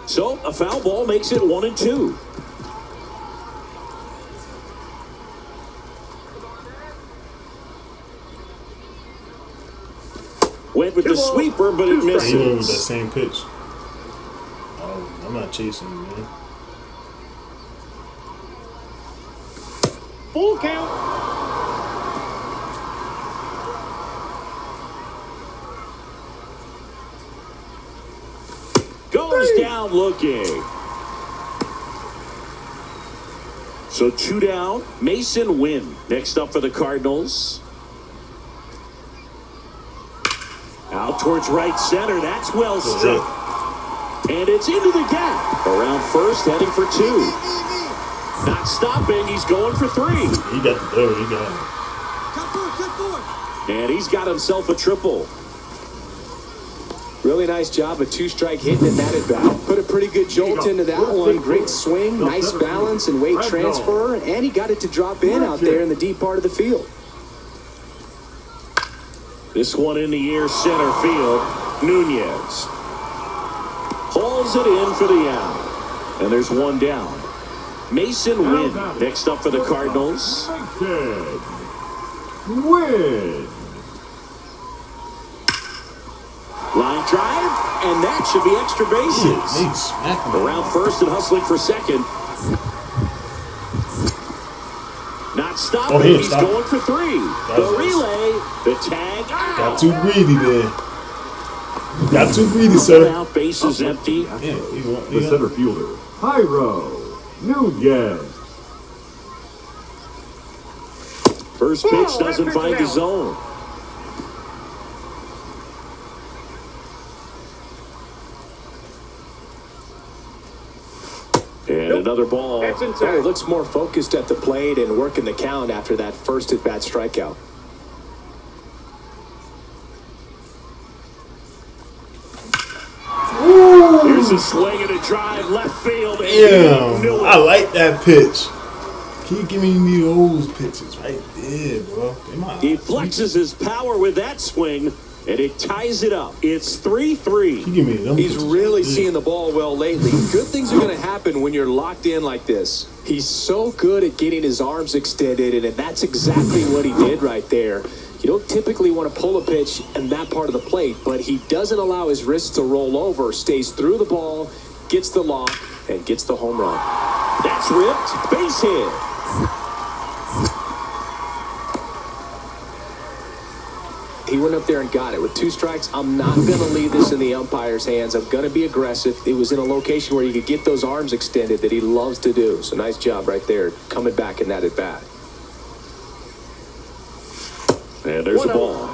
So a foul ball makes it 1-2. sweeper, but it He went with that misses. same pitch. Oh, I'm not chasing him, man. Full count. Goes down looking. So 2 down. Mason Wynn next up for the Cardinals. Out towards right center. That's well struck. And it's into the gap. Around first, heading for 2. Not stopping. He's going for 3. He got the third. He got him. Cut forward. And he's got himself a triple. Really nice job, a 2-strike hitting in that at bat. Put a pretty good jolt into that one. Great swing, nice balance and weight transfer, and he got it to drop in out there in the deep part of the field. This one in the air, center field. Nunez hauls it in for the out. And there's 1 down. Mason Wynn next up for the Cardinals. Win. Line drive, and that should be extra bases. He smacked him. Around first and hustling for second. Not stopping. he He's stopped. going for 3. The relay, the tag. Got too greedy there. Got too greedy, sir. Now bases empty. Yeah, he won. The center fielder, Jairo Nunez. First pitch doesn't find the zone. And another ball. That's Well, he inside. looks more focused at the plate and working the count after that first at-bat strikeout. Here's a swing and a drive left field. And he Damn, knew it. I like that pitch. Keep giving me those pitches right there, bro. He flexes his power with that swing, and it ties it up. It's 3-3. Keep giving me them He's pitches. really Yeah. seeing the ball well lately. Good things are going to happen when you're locked in like this. He's so good at getting his arms extended, and that's exactly what he did right there. You don't typically want to pull a pitch in that part of the plate, but he doesn't allow his wrists to roll over, stays through the ball, gets the lock, and gets the home run. That's ripped. Base hit. He went up there and got it. With 2 strikes, I'm not going to leave this in the umpire's hands. I'm going to be aggressive. It was in a location where he could get those arms extended that he loves to do. So nice job right there, coming back in that at-bat. And there's a ball.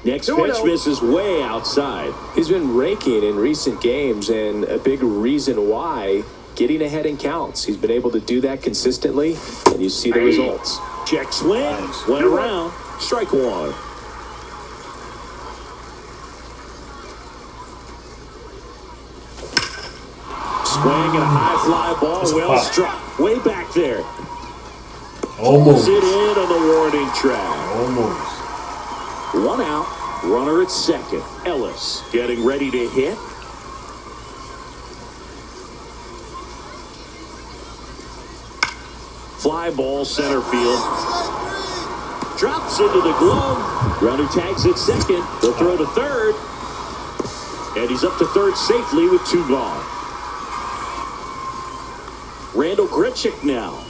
Next pitch misses way outside. He's been raking in recent games, and a big reason why, getting ahead in counts. He's been able to do that consistently, and you see the results. Check swing. Nice. Went around. Strike 1. Swing and a high fly ball. It's a Well pop. struck. Way back there. Almost. Pulls it in on the warning track. Almost. 1 out. Runner at second. Ellis getting ready to hit. Fly ball center field. Drops into the glove. Runner tags at second. They'll throw to third. And he's up to third safely with 2 gone. Randall Grichuk now.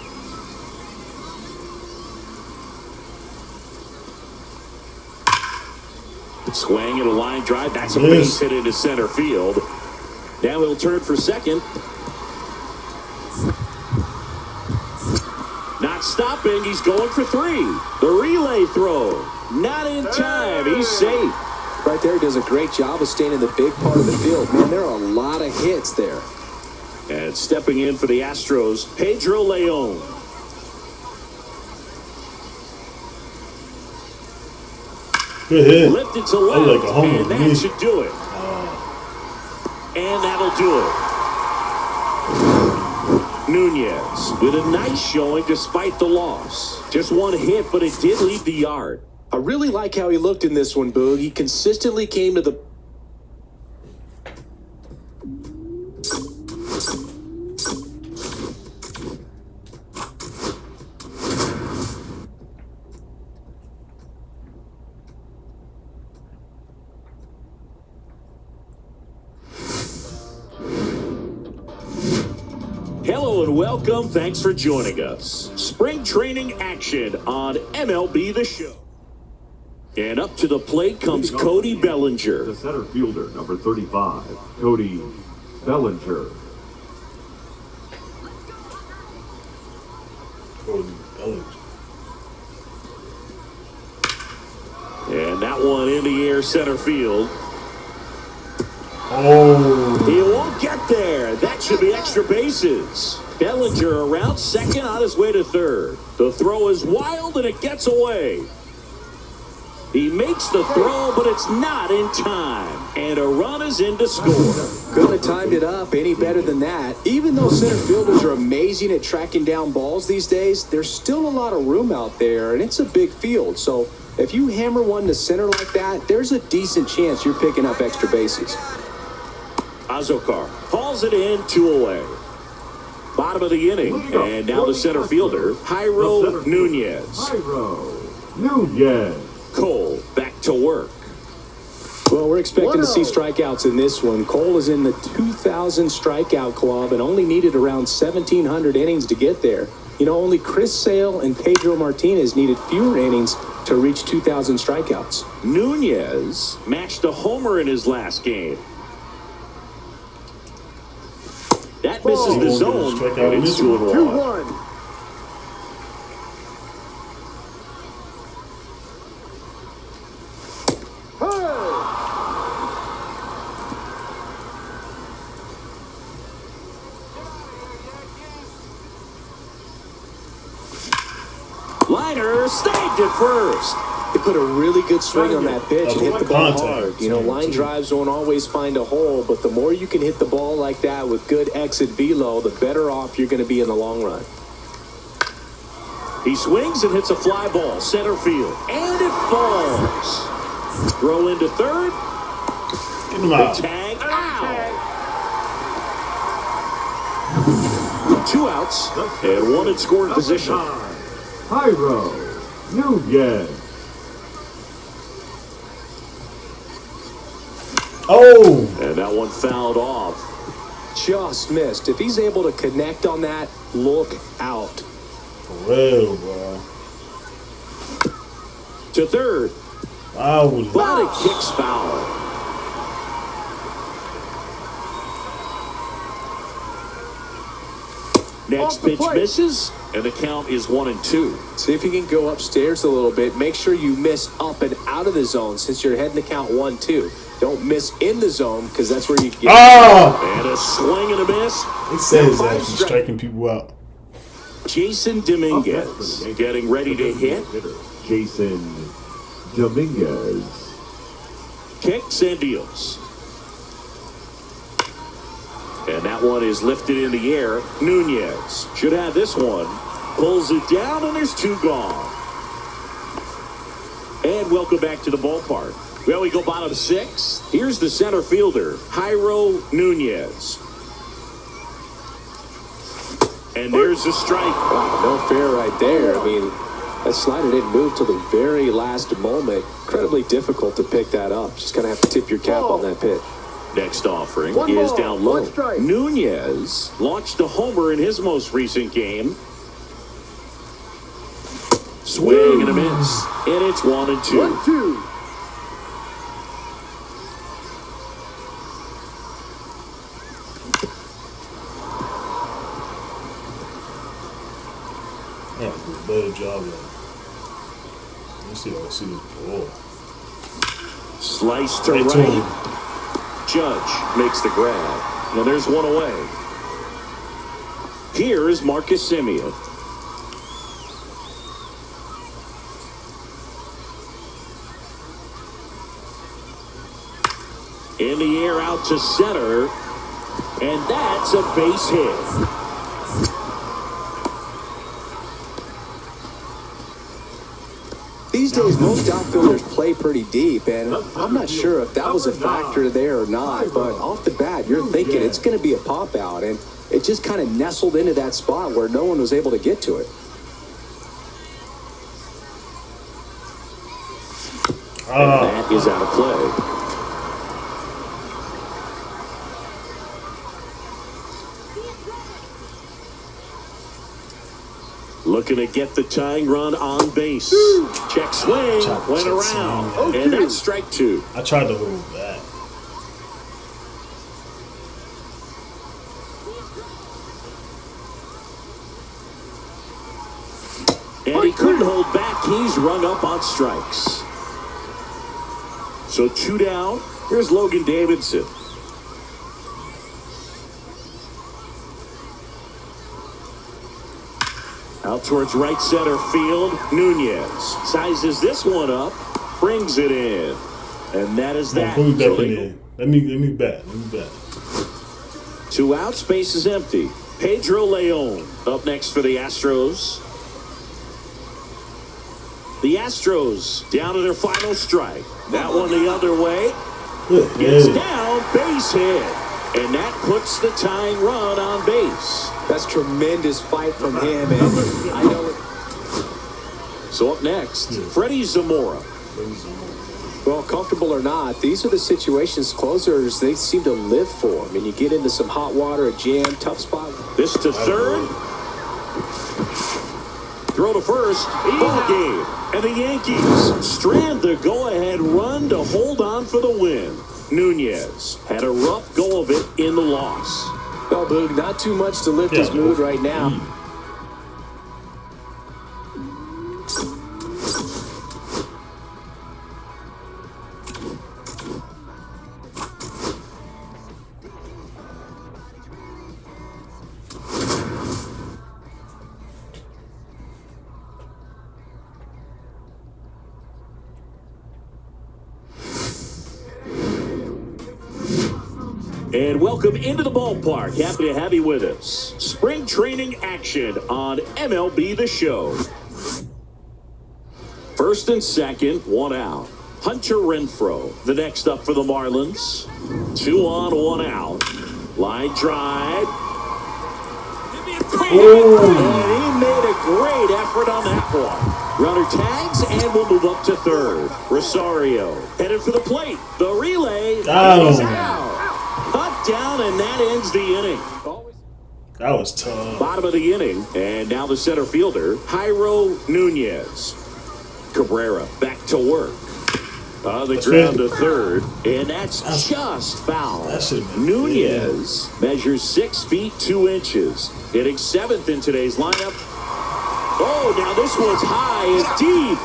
Swing and a line drive. That's a base hit into center field. Now he'll turn for second. Not stopping. He's going for 3. The relay throw. Not in time. He's safe. Right there, does a great job of staying in the big part of the field. Man, there are a lot of hits there. And stepping in for the Astros, Pedro Leon. Good hit. Lifted to That left, was like a homer and to that me. should do it. And that'll do it. Nunez with a nice showing despite the loss. Just 1 hit, but it did leave the yard. I really like how he looked in this one, Boog. He consistently came to the... and welcome. Thanks for joining us. Spring training action on MLB The Show. And up to the plate comes Cody Bellinger. The center fielder, number 35, Cody Bellinger. Cody Bellinger. And that one in the air center field. Oh. He won't get there. That should be extra bases. Bellinger around second on his way to third. The throw is wild and it gets away. He makes the throw, but it's not in time. And a run is in to score. Couldn't have timed it up any better than that. Even though center fielders are amazing at tracking down balls these days, there's still a lot of room out there, and it's a big field. So if you hammer one to center like that, there's a decent chance you're picking up extra bases. Azokar hauls it in, 2 away. Bottom of the inning, and now the center fielder, Jairo Nunez. Jairo Nunez. Cole back to work. Well, we're expecting to see strikeouts in this one. Cole is in the 2,000 strikeout club and only needed around 1,700 innings to get there. You know, only Chris Sale and Pedro Martinez needed fewer innings to reach 2,000 strikeouts. Nunez matched a homer in his last game. That misses the zone, and it's 2-1. Liner stayed at first. They put a really good swing on that pitch and hit the ball Contact. hard. You know, line drives won't always find a hole, but the more you can hit the ball like that with good exit velo, the better off you're going to be in the long run. He swings and hits a fly ball, center field, and it falls. Throw into third. Get him out. Tag out. 2 outs and 1 in scoring position. Jairo Nunez. Oh. And that one fouled off. Just missed. If he's able to connect on that, look out. For real, bro. To third, I would. but it kicks foul. Next pitch misses, and the count is 1-2. See if you can go upstairs a little bit. Make sure you miss up and out of the zone since you're heading to count 1-2. Don't miss in the zone because that's where you get. Oh! And a swing and a miss. It says that he's striking people out. Jason Dominguez getting ready to hit. Jason Dominguez. Kicks and deals. And that one is lifted in the air. Nunez should have this one. Pulls it down, and there's 2 gone. And welcome back to the ballpark. Well, we go bottom 6. Here's the center fielder, Jairo Nunez. And there's a strike. Wow, no fair right there. I mean, that slider didn't move till the very last moment. Incredibly difficult to pick that up. Just kind of have to tip your cap on that pitch. Next offering is down low. Nunez launched a homer in his most recent game. Swing and a miss. And it's 1-2. Yeah, do a better job of it. Let's see if I see this ball. Slice to Right to right. him. Judge makes the grab. Now there's 1 away. Here is Marcus Semien. In the air out to center. And that's a base hit. These days, most outfielders play pretty deep, and I'm not sure if that was a factor there or not, but off the bat, you're thinking it's going to be a pop-out, and it just kind of nestled into that spot where no one was able to get to it. And that is out of play. Looking to get the tying run on base. Check swing, went around, and that's strike two. I tried to hold back. And he couldn't hold back. He's rung up on strikes. So 2 down. Here's Logan Davidson. Out towards right center field. Nunez sizes this one up, brings it in. And that is that. Put me back in there. Let me bat. Let me bat. 2 outs, space is empty. Pedro Leon up next for the Astros. The Astros down to their final strike. That one the other way. Gets down, base hit. And that puts the tying run on base. That's tremendous fight from him, and I know it. So up next, Freddie Zamora. Well, comfortable or not, these are the situations closers they seem to live for. I mean, you get into some hot water, a jam, tough spot. This to third. Throw to first. Ball game. And the Yankees strand the go-ahead run to hold on for the win. Nunez had a rough go of it in the loss. Well, Boog, not too much to lift his mood right now. And welcome into the ballpark. Happy to have you with us. Spring training action on MLB The Show. First and second, 1 out. Hunter Renfroe, the next up for the Marlins. 2 on, 1 out. Line drive. And he made a great effort on that one. Runner tags and will move up to third. Rosario headed for the plate. The relay is out. Cut down, and that ends the inning. That was tough. Bottom of the inning, and now the center fielder, Jairo Nunez. Cabrera back to work. On the ground to third, and that's just foul. Nunez measures 6 feet 2 inches, hitting 7th in today's lineup. Oh, now this one's high and deep.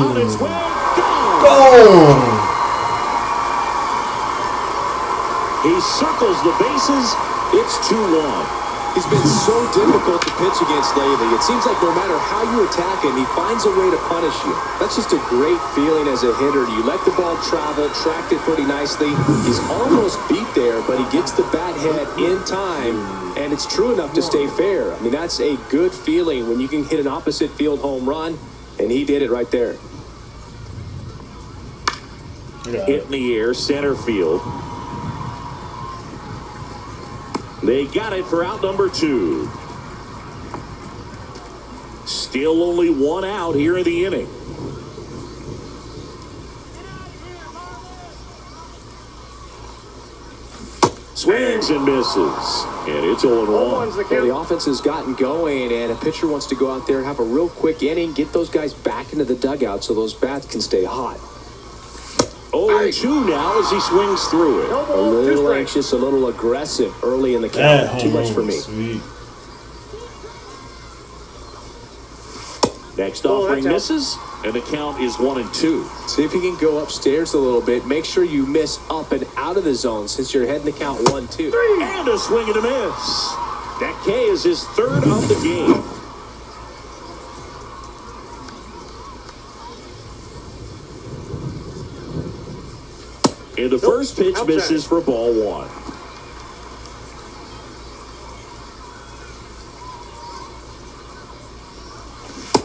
On its way, gone. He circles the bases. It's 2-1. He's been so difficult to pitch against lately. It seems like no matter how you attack him, he finds a way to punish you. That's just a great feeling as a hitter. You let the ball travel, tracked it pretty nicely. He's almost beat there, but he gets the bat head in time, and it's true enough to stay fair. I mean, that's a good feeling when you can hit an opposite field home run, and he did it right there. Hit in the air, center field. They got it for out number 2. Still only 1 out here in the inning. Swings and misses. And it's 0-1. Well, the offense has gotten going, and a pitcher wants to go out there, have a real quick inning, get those guys back into the dugout so those bats can stay hot. 0-2 now as he swings through it. A little anxious, a little aggressive early in the count. Too much for me. Sweet. Next offering misses, and the count is 1-2. See if he can go upstairs a little bit. Make sure you miss up and out of the zone since you're heading the count 1-2. And a swing and a miss. That K is his 3rd of the game. And the first pitch misses for ball 1.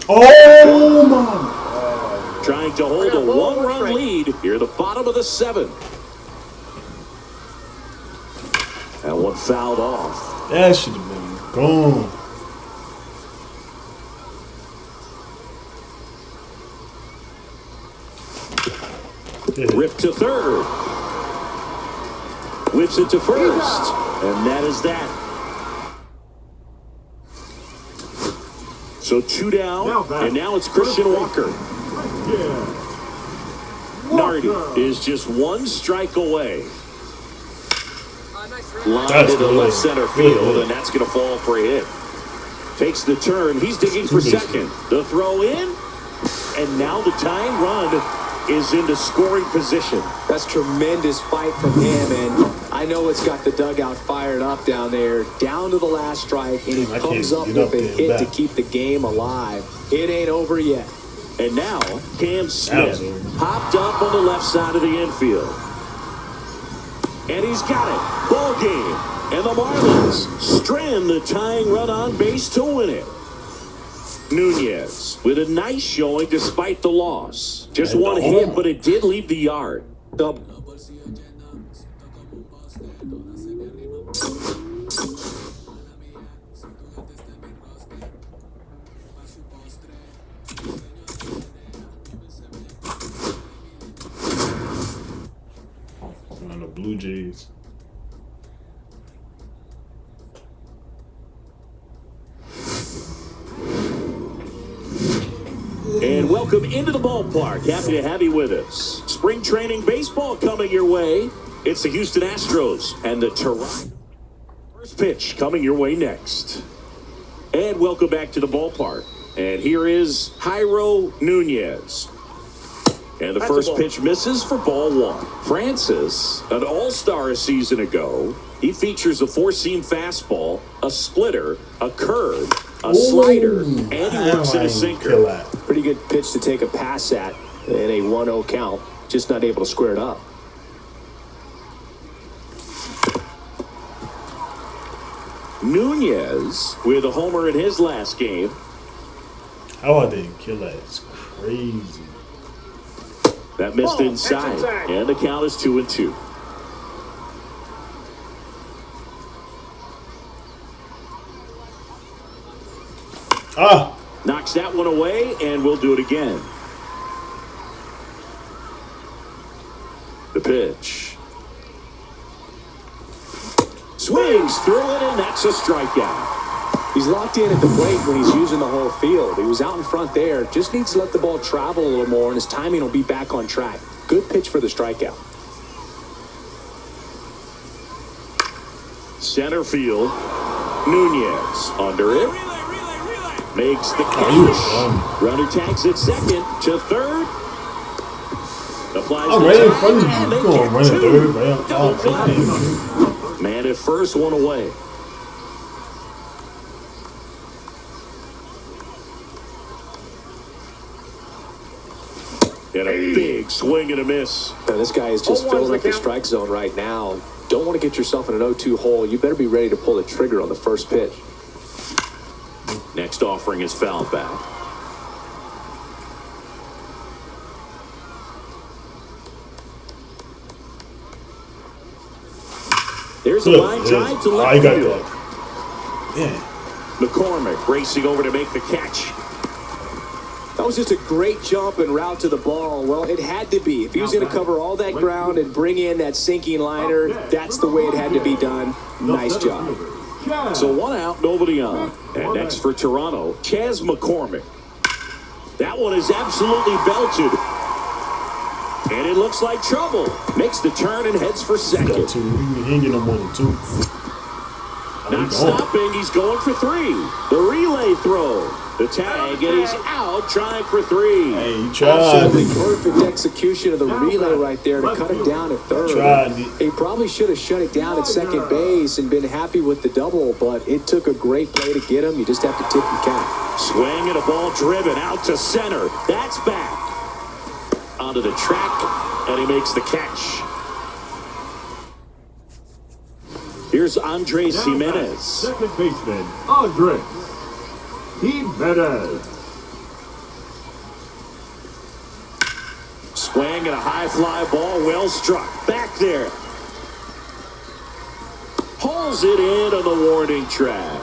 Oh my! Trying to hold a 1-run lead here, the bottom of the 7th. That one fouled off. That should have been gone. Ripped to third. Whips it to first. And that is that. So 2 down, Now back. and now it's Christian Walker. Yeah. Nardi is just 1 strike away. Line That's to the good. left center Good, field, good. and that's going to fall for a hit. Takes the turn. He's digging for Two bases. second. The throw in, and now the tying run is into scoring position. That's tremendous fight from him, and I know it's got the dugout fired up down there, down to the last strike, and he Damn, I comes can't up get with up a there and hit to back. keep the game alive. It ain't over yet. And now Cam That Smith was over. popped up on the left side of the infield. And he's got it. Ball game. And the Marlins strand the tying run on base to win it. Nunez with a nice showing despite the loss. Just And one the hit, home. but it did leave the yard. Double. On the Blue Jays. And welcome into the ballpark. Happy to have you with us. Spring training baseball coming your way. It's the Houston Astros and the Toronto. First pitch coming your way next. And welcome back to the ballpark. And here is Jairo Nunez. And the first pitch misses for ball 1. Francis, an all-star a season ago, he features a 4-seam fastball, a splitter, a curve, a slider, and he works in a sinker. Pretty good pitch to take a pass at in a 1-0 count. Just not able to square it up. Nunez with a homer in his last game. How I didn't kill that? It's crazy. That missed Ball, inside, extra tag. and the count is 2-2. Ah! Knocks that one away, and we'll do it again. The pitch. Swings through it, and that's a strikeout. He's locked in at the plate when he's using the whole field. He was out in front there. Just needs to let the ball travel a little more, and his timing will be back on track. Good pitch for the strikeout. Center field. Nunez under it. Makes the you catch. dumb. Runner tags at second to third. Applies I'm the right in tag, front of you. and You they gonna get run it two. third, man? Double Oh, play. Man at first, one away. And a big swing and a miss. Now, this guy is just 0-1's filling the up the count. strike zone right now. Don't want to get yourself in an 0-2 hole. You better be ready to pull the trigger on the first pitch. Next offering is fouled back. There's a Good. line drive to I left got field. that. Yeah. McCormick racing over to make the catch. That was just a great jump and route to the ball. Well, it had to be. If he was going to cover all that ground and bring in that sinking liner, that's the way it had to be done. Nice job. So 1 out, nobody on. And next for Toronto, Chas McCormick. That one is absolutely belted. And it looks like trouble. Makes the turn and heads for Got second. 2. He ain't get no more than 2. Not stopping, he's going for 3. The relay throw. The tag, and he's out trying for 3. Hey, you tried. Absolutely perfect execution of the relay right there to cut it down at third. Tried. He probably should have shut it down at second base and been happy with the double, but it took a great play to get him. You just have to tip your cap. Swing and a ball driven out to center. That's back. Onto the track, and he makes the catch. Here's Andres Jimenez. Second baseman, Andres Jimenez. Swing and a high fly ball, well struck. Back there. Hauls it in on the warning track.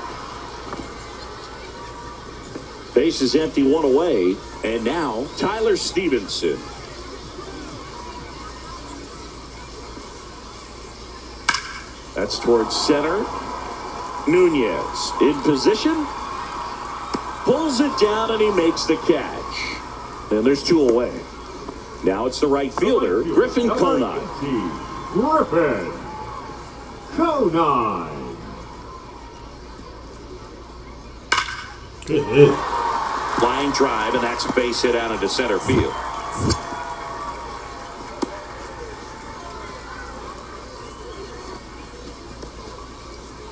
Base is empty, 1 away. And now, Tyler Stevenson. That's towards center. Nunez in position. Pulls it down and he makes the catch. And there's 2 away. Now it's the right fielder, Griffin Conine. Griffin Conine. Good hit. Flying drive, and that's a base hit out into center field.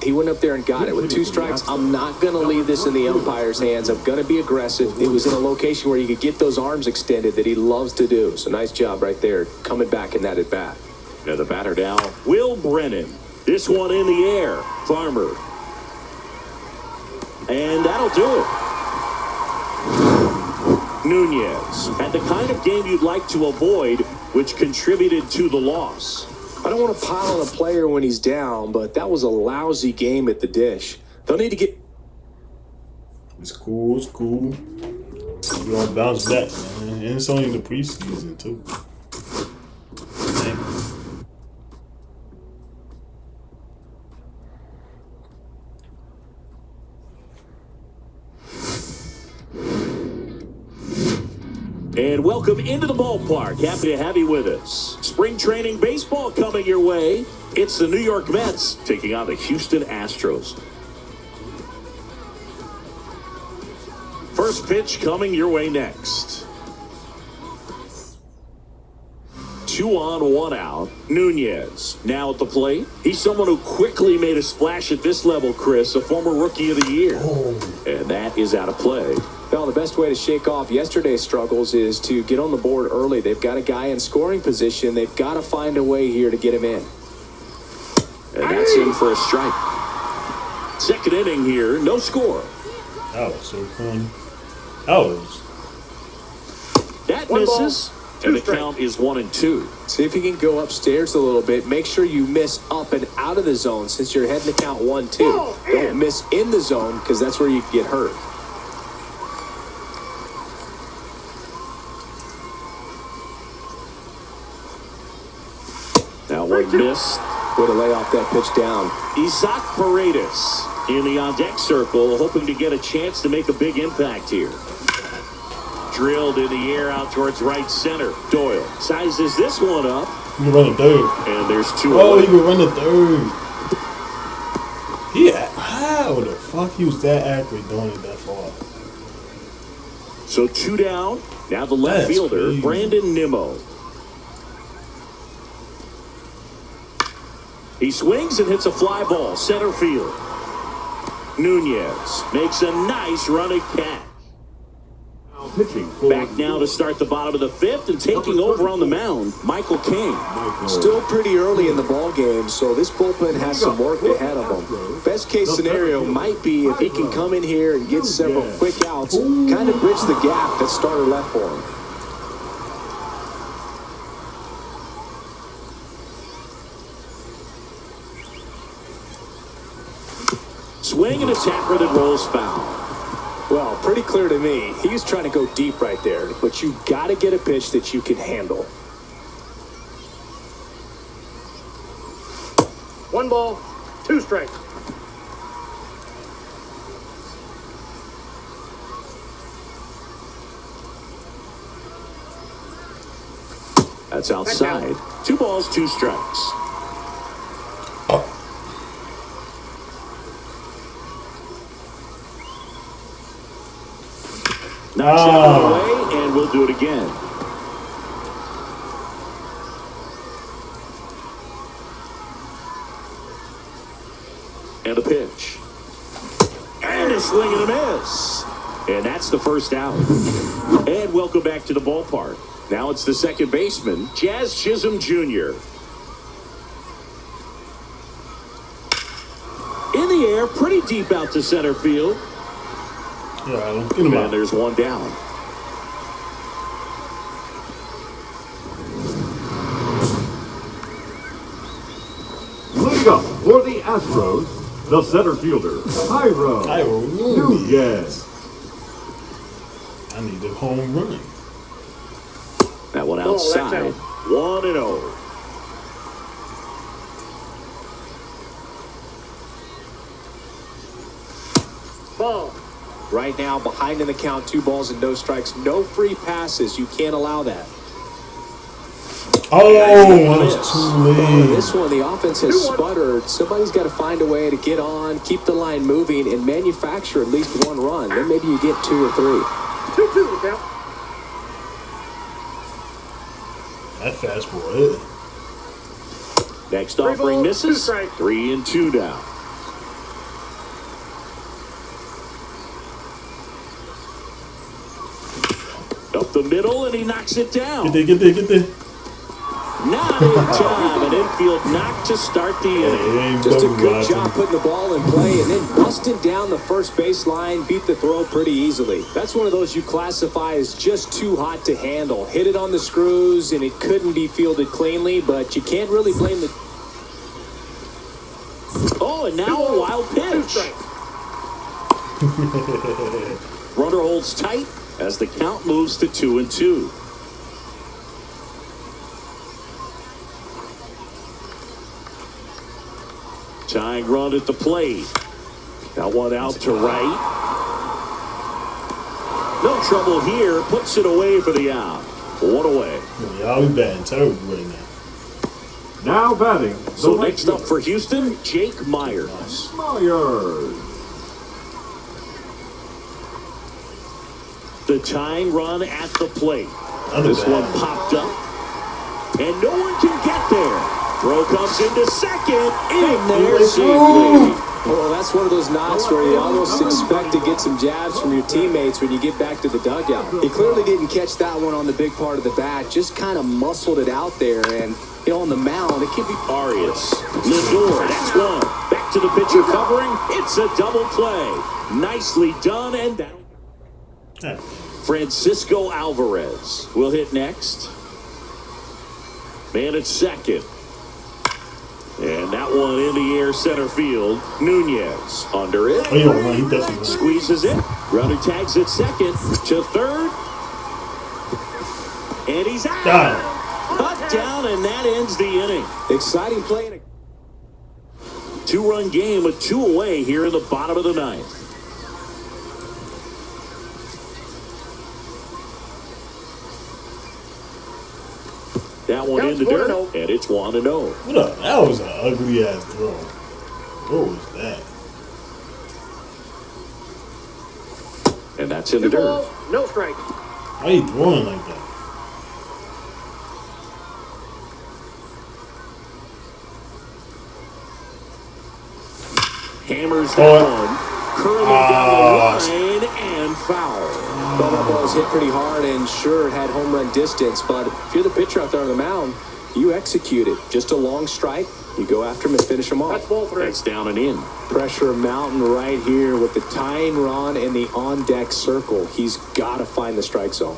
He went up there and got it with 2 strikes. I'm not going to leave this in the umpire's hands. I'm going to be aggressive. It was in a location where you could get those arms extended that he loves to do. So nice job right there, coming back in that at bat. Now the batter now, Will Brennan. This one in the air, Farmer. And that'll do it. Nunez had the kind of game you'd like to avoid, which contributed to the loss. I don't want to pile on a player when he's down, but that was a lousy game at the dish. They'll need to get... It's cool. It's cool. We're going to bounce back, man. And it's only the preseason, too. Dang. And welcome into the ballpark. Happy to have you with us. Spring training baseball coming your way. It's the New York Mets taking on the Houston Astros. First pitch coming your way next. 2 on, 1 out. Nunez now at the plate. He's someone who quickly made a splash at this level, Chris, a former Rookie of the Year. And that is out of play. Well, the best way to shake off yesterday's struggles is to get on the board early. They've got a guy in scoring position. They've got to find a way here to get him in. And that's in for a strike. Second inning here, no score. That was so fun. That One ball, misses. 2 And the strikes. count is 1-2. See if you can go upstairs a little bit. Make sure you miss up and out of the zone since you're heading to count 1-2. Don't miss in the zone because that's where you can get hurt. Now one missed. Way to lay off that pitch down. Isaac Paredes in the on-deck circle, hoping to get a chance to make a big impact here. Drilled in the air out towards right center. Doyle sizes this one up. You can run the third. And there's 2 Oh, away. you can run the third. Yeah, how the fuck he was that accurate doing it that far? So 2 down. Now the left That's fielder, crazy. Brandon Nimmo. He swings and hits a fly ball, center field. Nunez makes a nice running catch. Pitching for Back now to start the bottom of the 5th and taking over on the mound, Michael King. Still pretty early in the ball game, so this bullpen has some work ahead of them. Best case scenario might be if he can come in here and get several quick outs, kind of bridge the gap that starter left for him. Swing and a tapper that rolls foul. Well, pretty clear to me. He was trying to go deep right there, but you got to get a pitch that you can handle. 1 ball, 2 strikes. That's outside. 2 balls, 2 strikes. Knocks that one away, and we'll do it again. And a pitch. And a swing and a miss. And that's the first out. And welcome back to the ballpark. Now it's the second baseman, Jazz Chisholm Jr. In the air, pretty deep out to center field. Yeah, get him And out. there's 1 down. leading up for the Astros, the center fielder, Jairo Nunez. I need the home run. That one Oh, that's outside. out. 1-0. Ball. Right now, behind in the count, 2 balls and no strikes. No free passes. You can't allow that. Oh, that was too late. This one, the offense has sputtered. Somebody's got to find a way to get on, keep the line moving, and manufacture at least 1 run. Then maybe you get 2 or 3. 2-2 the count. That fastball hit. Next 3 offering balls, misses. 2 strikes. 3-2 down. Up the middle, and he knocks it down. Get there. Not in time. An infield knock to start the inning. Just a good job putting the ball in play and then busting down the first baseline, beat the throw pretty easily. That's one of those you classify as just too hot to handle. Hit it on the screws and it couldn't be fielded cleanly, but you can't really blame the... Oh, and now a wild 2 pitch. strikes. Runner holds tight as the count moves to 2-2. Tying run at the plate. Got one out to right. No trouble here. Puts it away for the out. 1 away. Y'all be batting terrible right now. Now batting. So the next up for Houston, Jake Myers. Myers. The tying run at the plate. Another This bad one popped up. And no one can get there. Throw comes into second. In there safely. Well, that's one of those knocks where you almost expect to get some jabs from your teammates when you get back to the dugout. He clearly didn't catch that one on the big part of the bat, just kind of muscled it out there. And, on the mound, it could be... Arias. Lindor, that's one. Back to the pitcher covering. It's a double play. Nicely done, and that'll... Yeah. Francisco Alvarez will hit next. Man at second. And that one in the air center field. Nunez under it. Oh, yeah, he definitely won. Squeezes it. Runner tags at second to third. And he's out. Got Cut down, and that ends the inning. Exciting play. And 2-run game with 2 away here in the bottom of the 9th. That one in the dirt, and it's 1-0. What up? That was an ugly ass throw. What was that? And that's in the 2 dirt. balls, no strikes. Why you throwing like that? Hammers that one. Curling down the line and foul. Well, that ball was hit pretty hard and sure had home run distance, but if you're the pitcher out there on the mound, you execute it. Just a long strike, you go after him and finish him That's off. ball 3. That's down and in. Pressure mountain right here with the tying run and the on-deck circle. He's got to find the strike zone.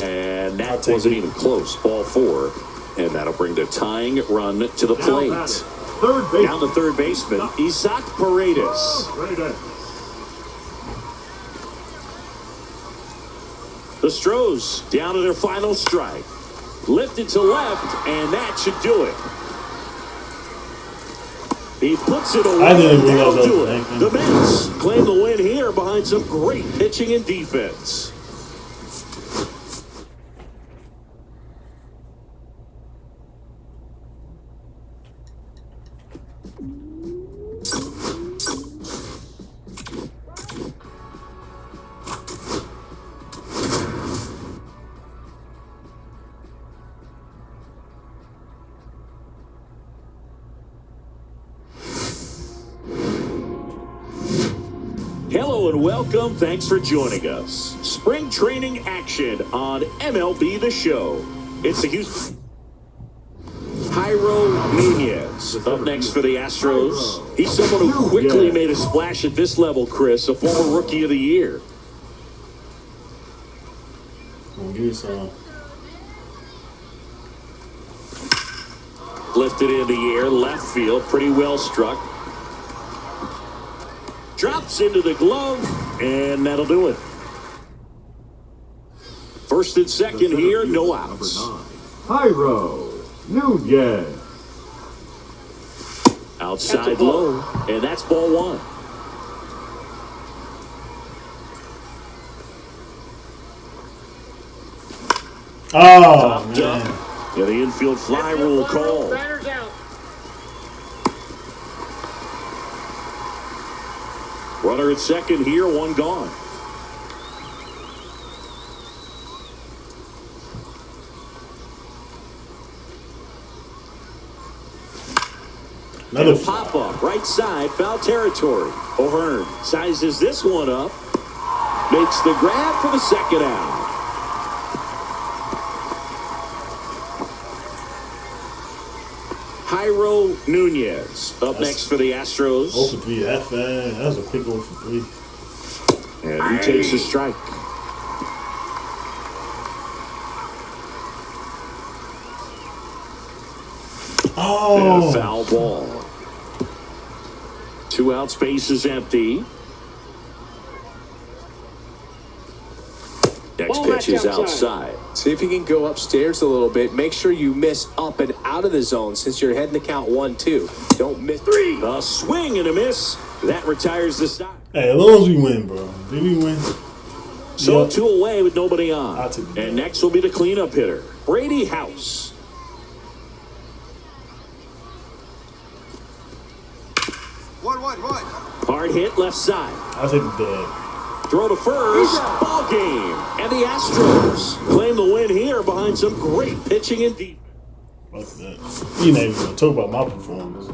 And I'll that take wasn't it. even close. Ball 4. And that'll bring the tying run to the Now plate. batting. Third base. Down the third baseman, Isaac Paredes. Paredes. The Stros down to their final strike. Lifted to left, and that should do it. He puts it away. I didn't realize That'll that was do an it. anchor. The Mets claim the win here behind some great pitching and defense. Hello and welcome. Thanks for joining us. Spring training action on MLB The Show. It's the Houston. Jairo Nunez up next for the Astros. He's someone who quickly made a splash at this level, Chris, a former Rookie of the Year. Gonna give you some. Lifted in the air, left field, pretty well struck. Drops into the glove, and that'll do it. First and second here, no outs. Jairo Nunez. Outside low, and that's ball 1. Oh, Popped man. up. Yeah, the infield fly rule call. Batter's out. Runner at second here, one gone. Another And a pop up, right side, foul territory. O'Hearn sizes this one up. Makes the grab for the second out. Jairo Nunez up next for the Astros. 0 for 3. That was a quick 0 for 3. And he takes a strike. And a Oh. foul ball. 2 outs, base is empty. Next Ball pitch match is outside. outside. See if you can go upstairs a little bit. Make sure you miss up and out of the zone since you're heading to count 1-2. Don't miss. A swing and a miss. That retires the side. Hey, as long as we win, bro. Did we win? So Yep. 2 away with nobody on. I'll take that. And next will be the cleanup hitter, Brady House. One. Hard hit left side. I'll take the dub. Throw to first. Ball game. And the Astros claim the win here behind some great pitching and defense. Fuck that. You ain't even gonna talk about my performance.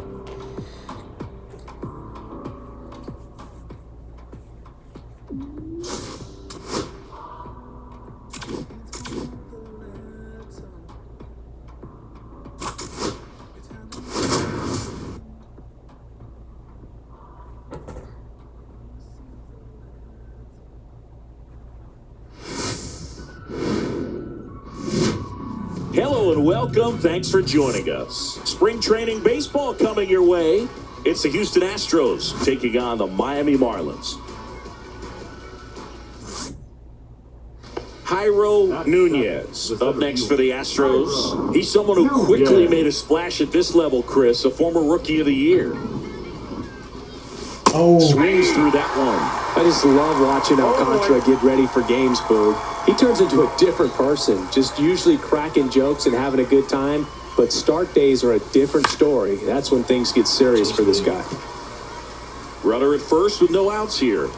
Hello and welcome. Thanks for joining us. Spring training baseball coming your way. It's the Houston Astros taking on the Miami Marlins. Jairo Nunez up next for the Astros. He's someone who quickly made a splash at this level, Chris, a former Rookie of the Year. Oh. Swings through that one. I just love watching Alcantara get ready for games, Boog. He turns into a different person, just usually cracking jokes and having a good time. But start days are a different story. That's when things get serious for this guy. Runner at first with no outs here.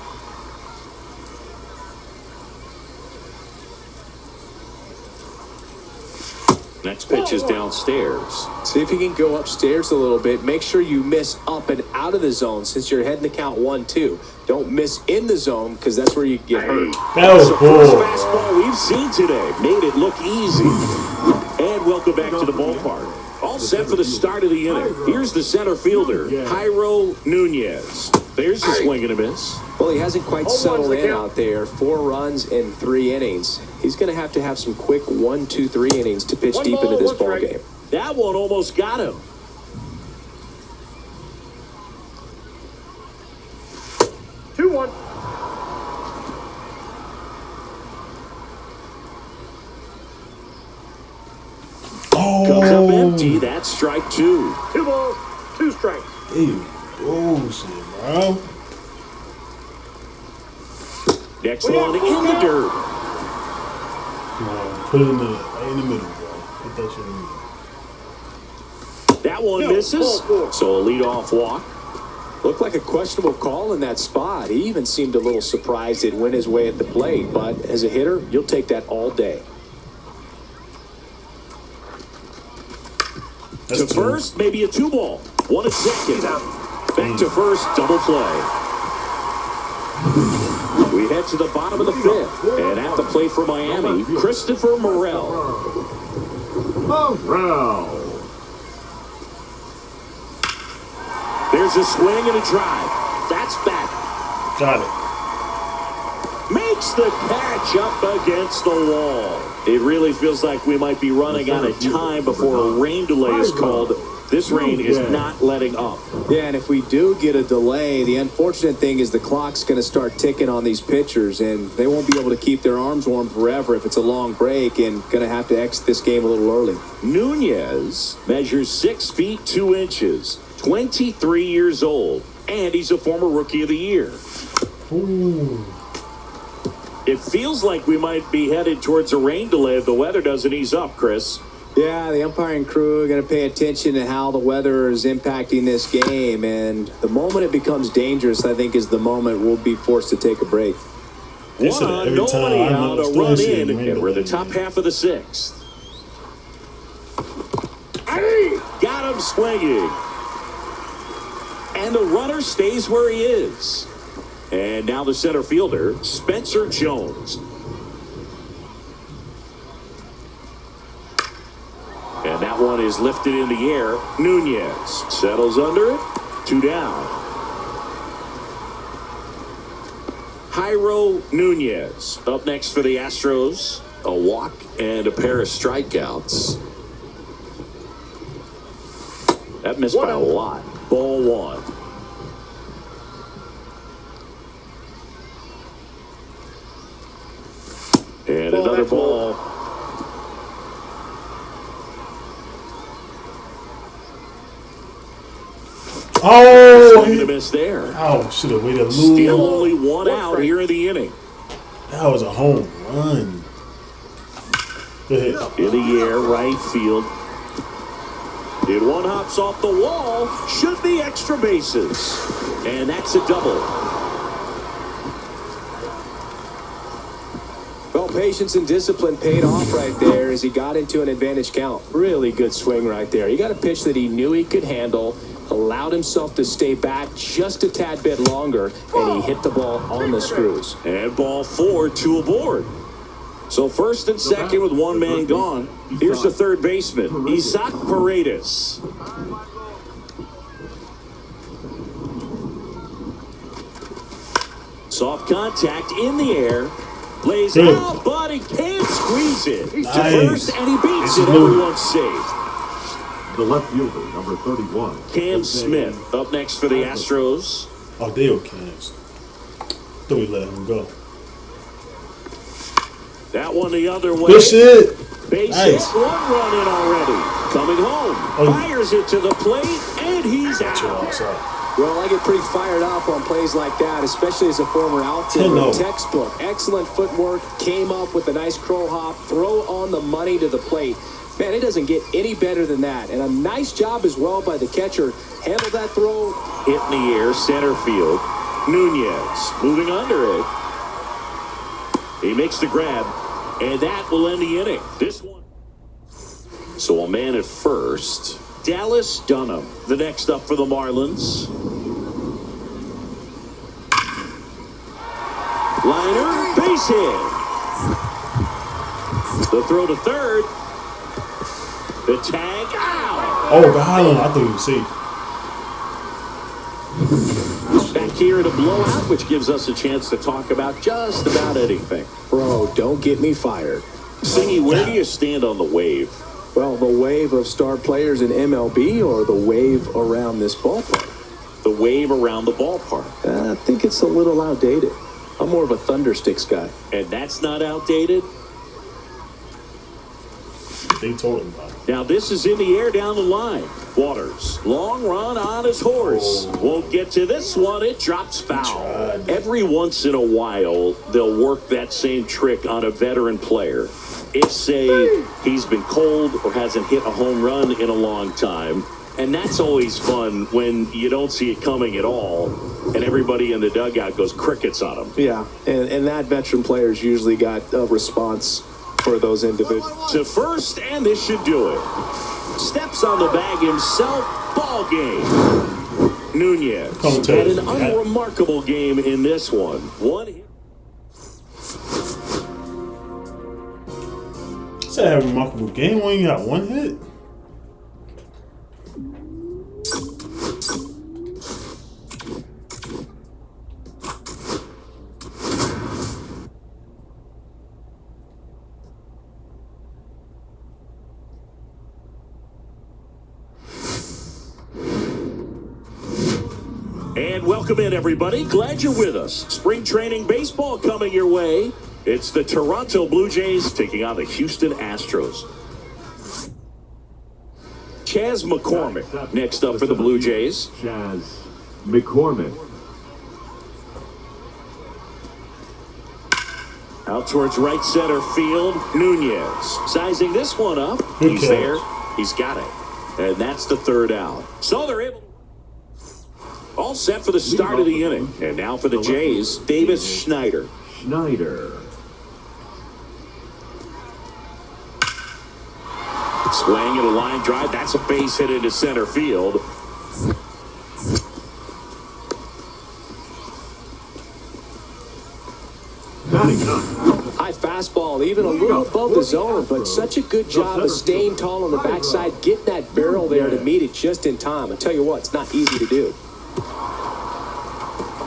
Next pitch is downstairs. See if you can go upstairs a little bit. Make sure you miss up and out of the zone since you're heading to count 1-2. Don't miss in the zone because that's where you get hurt. That was First bull. fastball we've seen today. Made it look easy. And welcome back to the ballpark. All set for the start of the inning. Here's the center fielder, Jairo Nunez. There's a swing and a miss. Well, he hasn't quite Home settled runs in account. out there. 4 runs in 3 innings. He's going to have some quick 1, 2, 3 innings to pitch One deep ball, into this one ball strike. game. That one almost got him. Two, one. Comes up Oh. empty. That's strike 2. 2 balls, 2 strikes. Hey, bullshit, bro. Next one in the dirt. Come on, put it in the middle, bro. Put that shit in the middle. That one No, misses. ball 4. So a leadoff walk. Looked like a questionable call in that spot. He even seemed a little surprised it went his way at the plate. But as a hitter, you'll take that all day. That's To two. first, maybe a 2 ball. 1 at second. Back to first, double play. We head to the bottom of the 5th. And at the plate for Miami, Christopher Morel. Morel. There's a swing and a drive. That's back. Got it. Makes the catch up against the wall. It really feels like we might be running out of time before a rain delay is called. This rain is not letting up. Yeah, and if we do get a delay, the unfortunate thing is the clock's going to start ticking on these pitchers, and they won't be able to keep their arms warm forever if it's a long break, and going to have to exit this game a little early. Nunez measures 6 feet 2 inches, 23 years old, and he's a former Rookie of the Year. Ooh. It feels like we might be headed towards a rain delay if the weather doesn't ease up, Chris. Yeah, the umpiring crew are going to pay attention to how the weather is impacting this game, and the moment it becomes dangerous, I think, is the moment we'll be forced to take a break. They said One it every time. nobody I know out, a it's still run saying in, rain and we're the delay. top half of the sixth. Got him swinging. And the runner stays where he is. And now the center fielder, Spencer Jones. And that one is lifted in the air. Nunez settles under it. 2 down. Jairo Nunez up next for the Astros. A walk and a pair of strikeouts. That missed by a lot. Ball 1. And another ball. Oh, Swing and a miss there. oh, should have waited a Still little. only one out here in the inning. That was a home run. Go ahead. In the air, right field. Did one hops off the wall. Should be extra bases. And that's a double. Well, patience and discipline paid off right there as he got into an advantage count. Really good swing right there. He got a pitch that he knew he could handle, allowed himself to stay back just a tad bit longer, and he hit the ball on the screws. And ball 4, 2 aboard. So first and second with one man gone. Here's the third baseman, Isaac Paredes. Soft contact in the air. Lays Good. out, but he can't squeeze it. To Nice. first, and he beats This it. is moving. Everyone's safe. The left fielder, number 31. Cam Jose Smith up next for the Astros. Oh, they were cans. Thought we let him go. That one the other way. Good shit. Base Nice. hit, 1 run in already. Coming home, Oh. fires it to the plate, and he's Chill out. outside. Well, I get pretty fired up on plays like that, especially as a former outfielder. 10-0. Textbook, excellent footwork, came up with a nice crow hop, throw on the money to the plate. Man, it doesn't get any better than that. And a nice job as well by the catcher. Handled that throw. Hit in the air, center field. Nunez moving under it. He makes the grab, and that will end the inning. This one. So a man at first. Dallas Dunham, the next up for the Marlins. Liner, base hit. The throw to third. The tag out. Oh, God, I thought he was safe. Back here at a blowout, which gives us a chance to talk about just about anything. Bro, don't get me fired. Singy, where do you stand on the wave? Well, the wave of star players in MLB or the wave around this ballpark? The wave around the ballpark. I think it's a little outdated. I'm more of a Thundersticks guy. And that's not outdated? They told him about it. Now this is in the air down the line. Waters, long run on his horse. Won't get to this one. It drops foul. tried. Every once in a while, they'll work that same trick on a veteran player. If, say, he's been cold or hasn't hit a home run in a long time. And that's always fun when you don't see it coming at all, and everybody in the dugout goes crickets on him. Yeah, and that veteran player's usually got a response for those individuals. To first, and this should do it. Steps on the bag himself, ball game. Nunez had an unremarkable game in this one. One hit. It's a remarkable game when you got one hit. And welcome in, everybody. Glad you're with us. Spring training baseball coming your way. It's the Toronto Blue Jays taking on the Houston Astros. Chas McCormick next up for the Blue Jays. Chas McCormick. Out towards right center field, Nunez. Sizing this one up. Good He's catch. there. He's got it. And that's the third out. So they're able. All set for the start of the inning. And now for the Jays, Davis Schneider. Schneider. Swing and a line drive. That's a base hit into center field. Batting ninth. High fastball, even a little above the zone, but such a good job of staying tall on the backside, getting that barrel there to meet it just in time. I tell you what, it's not easy to do.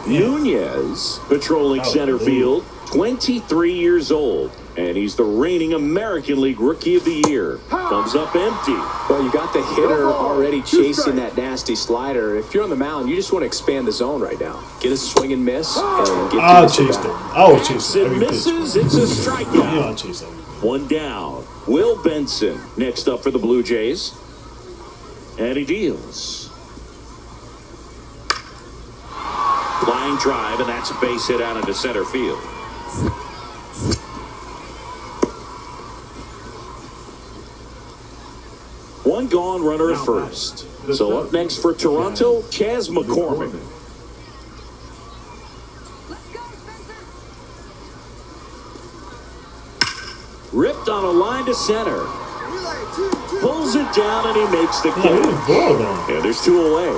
Nunez patrolling center field, 23 years old, and he's the reigning American League Rookie of the Year. Comes up empty. Well, you got the hitter already chasing that nasty slider. If you're on the mound, you just want to expand the zone right now. Get a swing and miss, and get I to chased the him. I was chasing It every pitch. misses. It's a You strikeout. know I chased everything. One down. Will Benson next up for the Blue Jays. And he deals. Line drive, and that's a base hit out into center field. One gone, runner at first. So up next for Toronto, Chas McCormick. Ripped on a line to center. Pulls it down and he makes the Yeah, where the catch. ball going? And there's two away.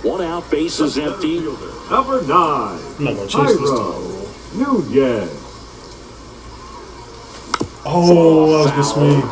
One out, bases empty. Number 9. I'm not gonna chase this Tyro time. Nunez. Oh, that was good swing.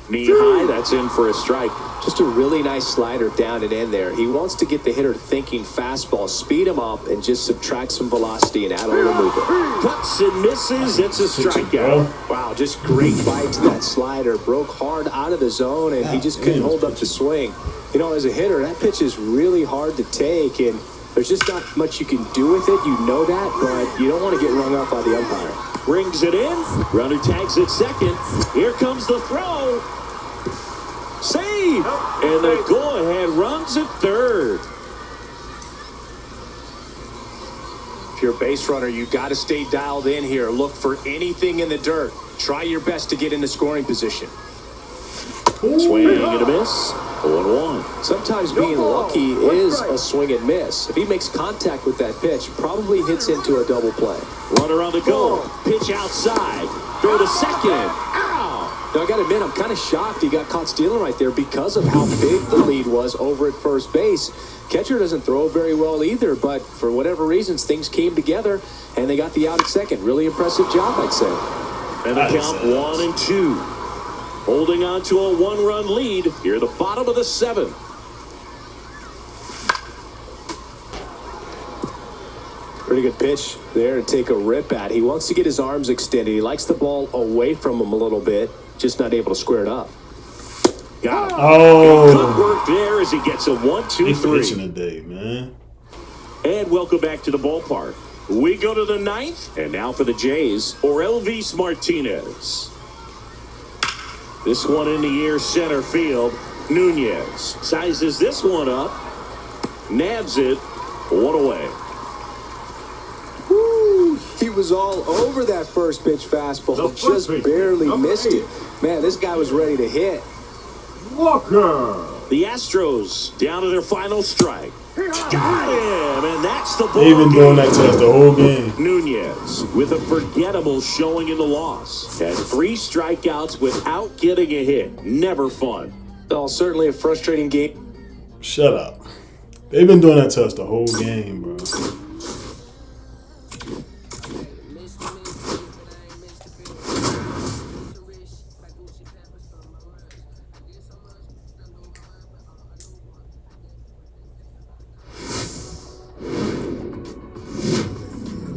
Knee high, that's in for a strike. Just a really nice slider down and in there. He wants to get the hitter thinking fastball, speed him up, and just subtract some velocity and add a little movement. Cuts and misses, it's a strikeout. Wow, just great bite to that slider. Broke hard out of the zone, and he just couldn't hold up the swing. You know, as a hitter, that pitch is really hard to take, and there's just not much you can do with it. You know that, but you don't want to get rung up by the umpire. Brings it in. Runner tags at second. Here comes the throw. Save! And the go-ahead runs at third. If you're a base runner, you got to stay dialed in here. Look for anything in the dirt. Try your best to get into scoring position. Swing and a miss. 0-1. Sometimes being lucky is a swing and miss. If he makes contact with that pitch, probably hits into a double play. Runner on the go. Pitch outside. Throw to second. Ow! Now, I got to admit, I'm kind of shocked he got caught stealing right there because of how big the lead was over at first base. Catcher doesn't throw very well either, but for whatever reasons, things came together, and they got the out at second. Really impressive job, I'd say. And the count 1-2. Holding on to a one-run lead here at the bottom of the seventh. Pretty good pitch there to take a rip at. He wants to get his arms extended. He likes the ball away from him a little bit, just not able to square it up. Got him. Good Oh, work there as he gets a 1-2-3. he's pitching today, man. And welcome back to the ballpark. We go to the ninth, and now for the Jays, Orelvis Martinez. This one in the air, center field. Nunez sizes this one up, nabs it, one away. Woo! He was all over that first pitch fastball, The first just pitch, barely number missed 8. it. Man, this guy was ready to hit. Walker. The Astros down to their final strike. Got him, and that's the ball They've been doing game. that to us the whole game. Nunez with a forgettable showing in the loss. Had 3 strikeouts without getting a hit. Never fun. Well, certainly a frustrating game. Shut up. They've been doing that to us the whole game, bro.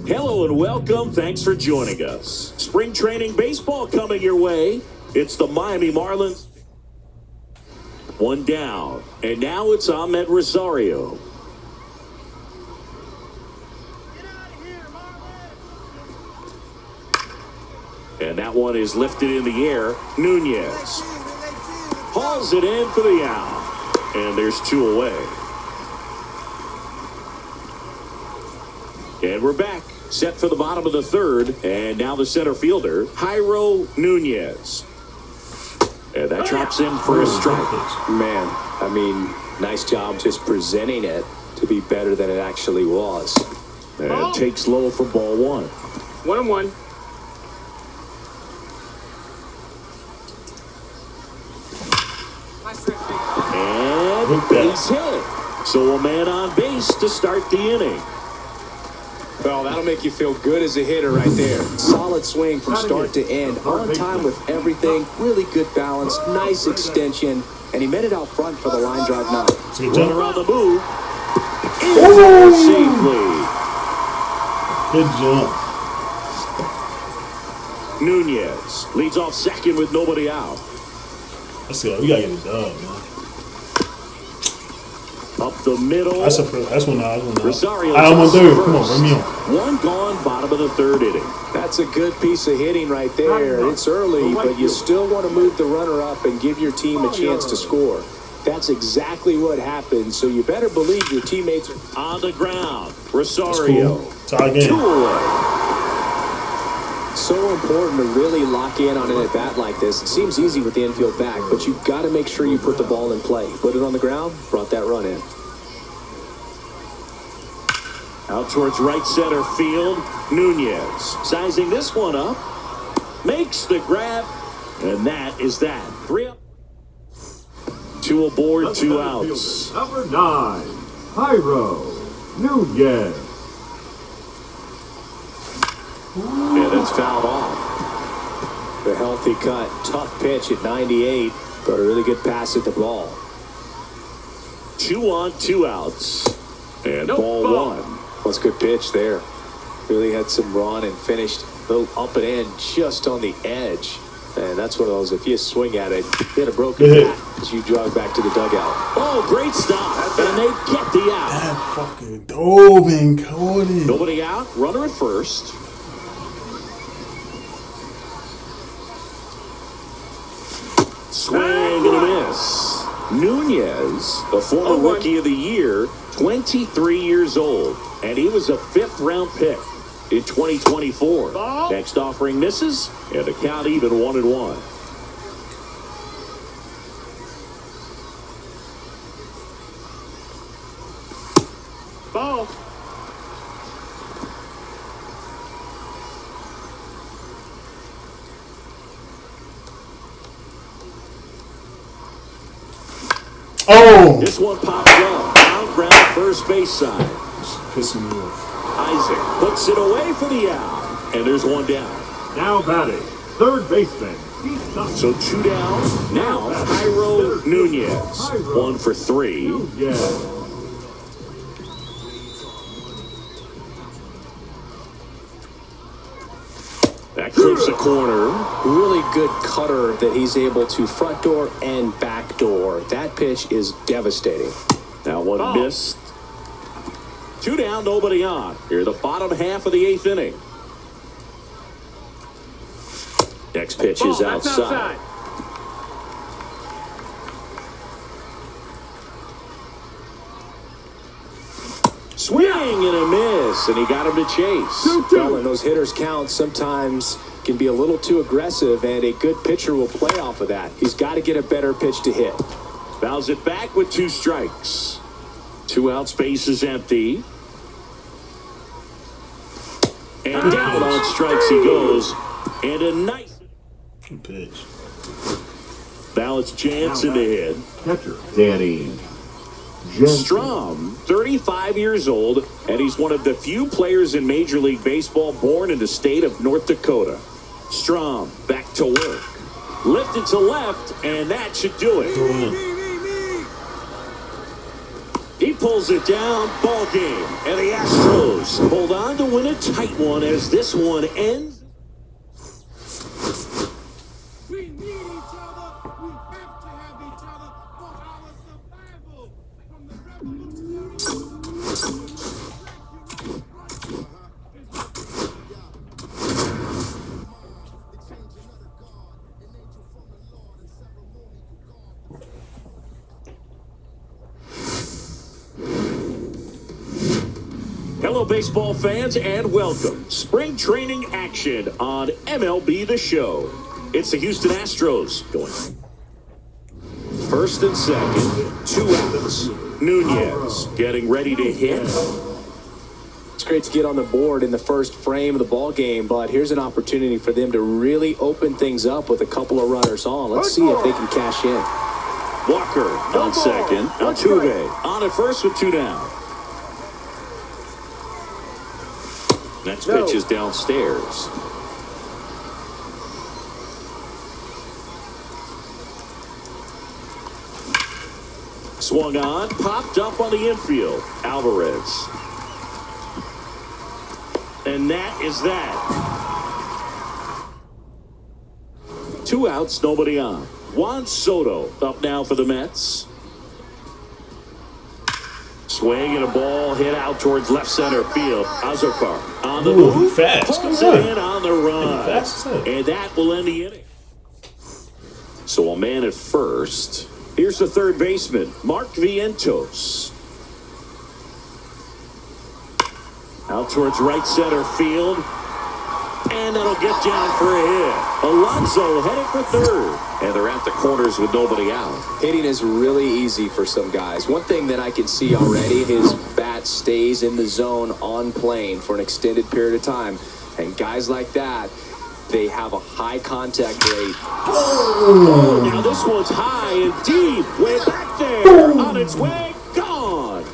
Hello and welcome. Thanks for joining us. Spring training baseball coming your way. It's the Miami Marlins. One down. And now it's Ahmed Rosario. And that one is lifted in the air. Nunez. hauls it in for the out. And there's 2 away. And we're back. Set for the bottom of the 3rd. And now the center fielder, Jairo Nunez. And that drops in for a strike. Man, I mean, nice job just presenting it to be better than it actually was. And takes low for ball 1. 1-1. And base hit. So a man on base to start the inning. Well, that'll make you feel good as a hitter right there. Solid swing from start to end. On time with everything. Really good balance. Nice extension. And he met it out front for the line drive knock. Runner on the move. In there safely. Good jump. Nunez leads off second with nobody out. Let's go. We gotta get it done, man. Up the middle. That's one out. Rosario. I'm on 3rd. Come on, bring me on. 1 gone, bottom of the 3rd inning. That's a good piece of hitting right there. It's early, but you still want to move the runner up and give your team a chance to score. That's exactly what happened, so you better believe your teammates are On the ground. Rosario. Cool. Tie game. 2 away. so important to really lock in on an at-bat like this. It seems easy with the infield back, but you've got to make sure you put the ball in play. Put it on the ground, brought that run in. Out towards right center field, Nunez sizing this one up, makes the grab, and that is that. 3 up. 2 aboard, 2 outs. Number 9, Jairo Nunez. And it's fouled off. The healthy cut, tough pitch at 98, but a really good pass at the ball. 2 on, 2 outs. And ball 1. That's a good pitch there. Really had some run and finished a little up and in just on the edge. And that's one of those, if you swing at it, hit a broken bat as you jog back to the dugout. Oh, great stop. And they get the out. That fucking dove and caught it. Nobody out, runner at first. Swing and a miss. Nunez, the former rookie of the year, 23 years old. And he was a 5th-round pick in 2024. Next offering misses, and the count even 1-1. Ball. Oh! This one pops up. Down ground first base side. Pissing me off. Isaac puts it away for the out. And there's 1 down. Now batting, third baseman. So 2 down. Now Jairo Nunez. 1 for 3. Nunez. That creeps the corner. Really good cutter that he's able to front door and back door. That pitch is devastating. Now 1 missed. 2 down, nobody on. Here, the bottom half of the 8th inning. Next pitch is That's outside. Swing and a miss, and he got him to chase. Well, and those hitters count sometimes can be a little too aggressive, and a good pitcher will play off of that. He's got to get a better pitch to hit. Fouls it back with 2 strikes. 2 outs, base is empty. And down on strikes he goes. And a nice Good pitch. now it's Jansen to hit. Catcher, Danny Jansen. Strom, 35 years old, and he's one of the few players in Major League Baseball born in the state of North Dakota. Strom back to work. Lifted to left, and that should do it. Go in. He pulls it down, ball game. And the Astros hold on to win a tight one as this one ends. We need each other. We have to have each other for our survival. From the revolutionary. Hello, baseball fans, and welcome. Spring training action on MLB The Show. It's the Houston Astros going. First and second, 2 outs. Nunez getting ready to hit. It's great to get on the board in the first frame of the ball game, but here's an opportunity for them to really open things up with a couple of runners on. Let's see if they can cash in. Walker on second. Altuve on at first with 2 down. Next pitch is downstairs. Swung on, popped up on the infield. Alvarez. And that is that. 2 outs, nobody on. Juan Soto up now for the Mets. Swing and a ball hit out towards left center field. Azokar on the move. Fast. Pulls it in on the run. Fast as hell. And that will end the inning. So a man at first. Here's the third baseman, Mark Vientos. Out towards right center field. And that'll get down for a hit. Alonso headed for third. And they're at the corners with nobody out. Hitting is really easy for some guys. One thing that I can see already, his bat stays in the zone on plane for an extended period of time. And guys like that, they have a high contact rate. Oh, now this one's high and deep. Way back there. On its way. Gone.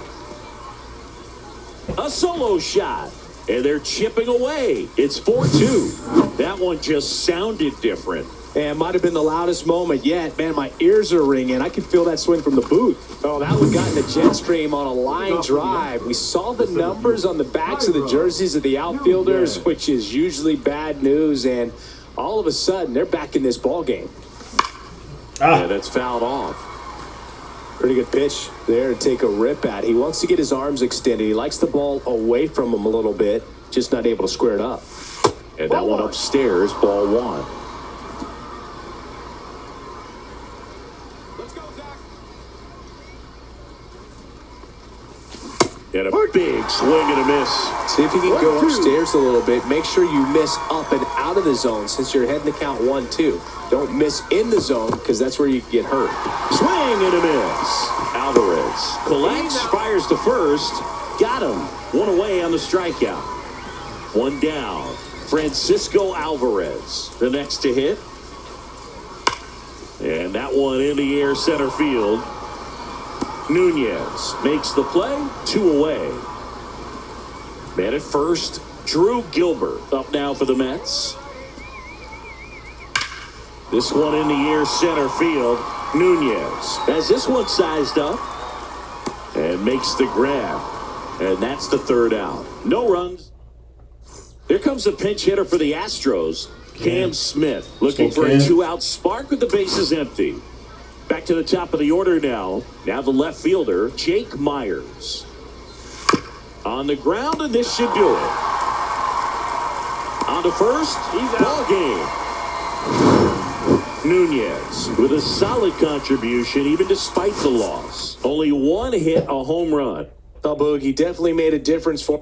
A solo shot. And they're chipping away. It's 4-2. That one just sounded different. And it might have been the loudest moment yet. Man, my ears are ringing. I can feel that swing from the booth. Oh, that one got in the jet stream on a line drive. We saw the numbers on the backs of the jerseys of the outfielders, which is usually bad news. And all of a sudden, they're back in this ball game. Yeah, that's fouled off. Pretty good pitch there to take a rip at. He wants to get his arms extended. He likes the ball away from him a little bit, just not able to square it up. And that one upstairs, ball 1. And a big swing and a miss. See if you can go upstairs a little bit. Make sure you miss up and out of the zone since you're heading to count 1-2. Don't miss in the zone because that's where you can get hurt. Swing and a miss. Alvarez collects, fires to first. Got him. 1 away on the strikeout. 1 down. Francisco Alvarez, the next to hit. And that one in the air center field. Nunez makes the play. 2 away. Man at first, Drew Gilbert up now for the Mets. This one in the air center field. Nunez has this one sized up and makes the grab. And that's the 3rd out. No runs. Here comes a pinch hitter for the Astros. Cam Smith looking for a 2-out spark with the bases empty. Back to the top of the order now. Now the left fielder, Jake Myers. On the ground, and this should do it. On to first, ball game. Nunez with a solid contribution even despite the loss. Only 1 hit, a home run. Oh, Boogie definitely made a difference for.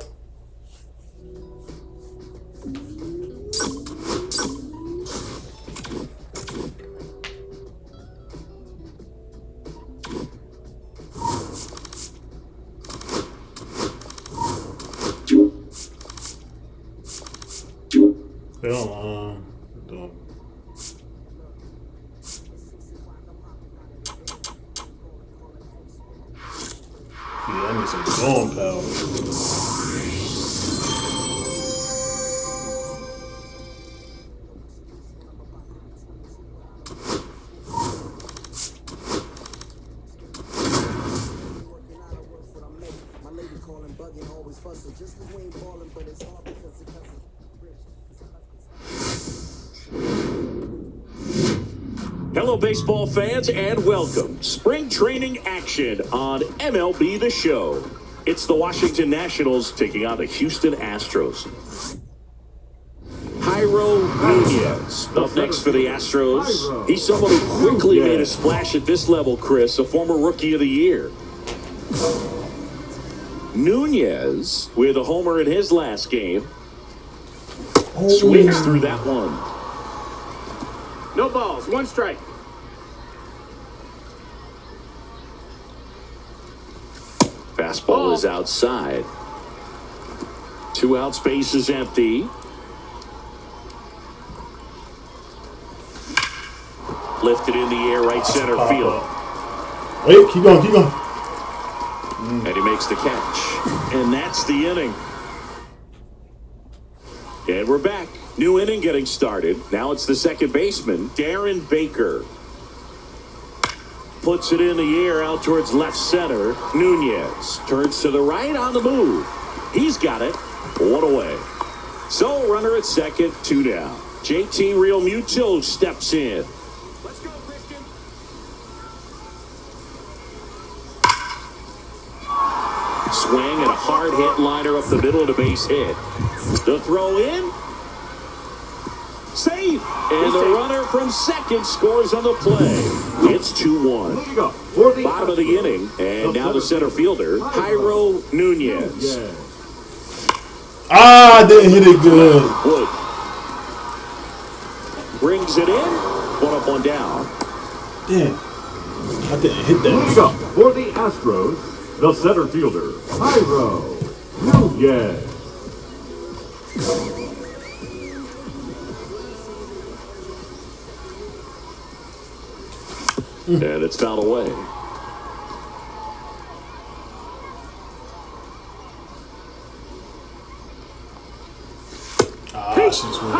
Yeah, I need some zone power. Hello, baseball fans, and welcome. Spring training action on MLB The Show. It's the Washington Nationals taking on the Houston Astros. Jairo Nunez up next for the Astros. He's someone who quickly made a splash at this level, Chris, a former Rookie of the Year. Nunez with a homer in his last game. Swings through that one. No balls. One strike. Fastball is outside. 2 outs, base is empty. Lifted in the air, right center field. Wait, keep going, keep going. And he makes the catch. And that's the inning. And we're back. New inning getting started. Now it's the second baseman, Darren Baker. Puts it in the air out towards left center. Nunez turns to the right on the move. He's got it. 1 away. So runner at second, 2 down. JT Realmuto steps in. Let's go, Christian. Swing and a hard hit liner up the middle of the base hit. The throw in. Safe. And the runner from second scores on the play. It's 2-1. Here you go. For the Bottom of the inning. And now the center fielder, Jairo Nunez. Yeah. Ah, I didn't hit it good. Wood brings it in. 1 up, 1 down. Damn. I didn't hit Here you that. go. For the Astros, the center fielder, Jairo Nunez. And it's fouled away. Ah, she's winning.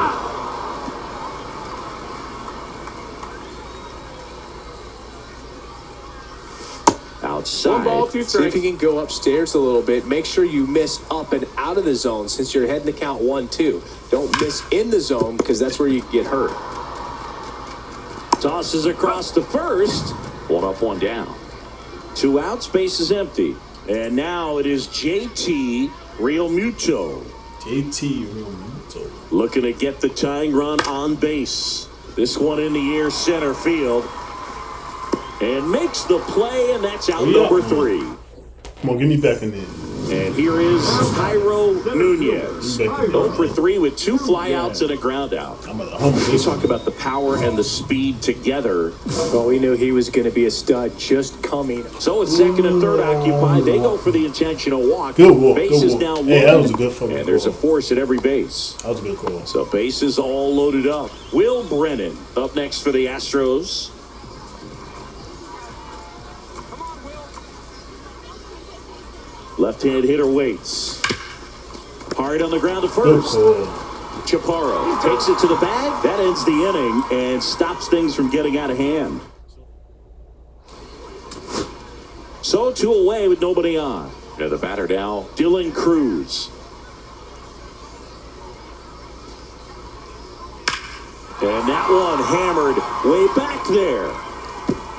One ball, Outside. 2 See if strikes. you can go upstairs a little bit. Make sure you miss up and out of the zone since you're heading to count 1-2. Don't miss in the zone because that's where you get hurt. Tosses across to first. 1 up, 1 down. 2 outs, base is empty. And now it is JT Realmuto JT Realmuto. looking to get the tying run on base. This one in the air, center field. And makes the play, and that's out number 3. Come on, get me back in there. And here is Jairo Nunez. Get me back in 0 there. for 3 with 2 flyouts and a ground out. I'm at the home. You talk about the power and the speed together. Well, we knew he was going to be a stud just coming. So it's second and third occupied. They go for the intentional walk. Good walk, Base good is walk. now 1. Hey, that was a good fucking And there's a call. force at every base. That was a good call. So bases all loaded up. Will Brennan up next for the Astros. Left-hand hitter waits. Hard on the ground to Good first. call. Chaparro takes it to the bag. That ends the inning and stops things from getting out of hand. So 2 away with nobody on. And the batter now, Dylan Cruz. And that one hammered way back there.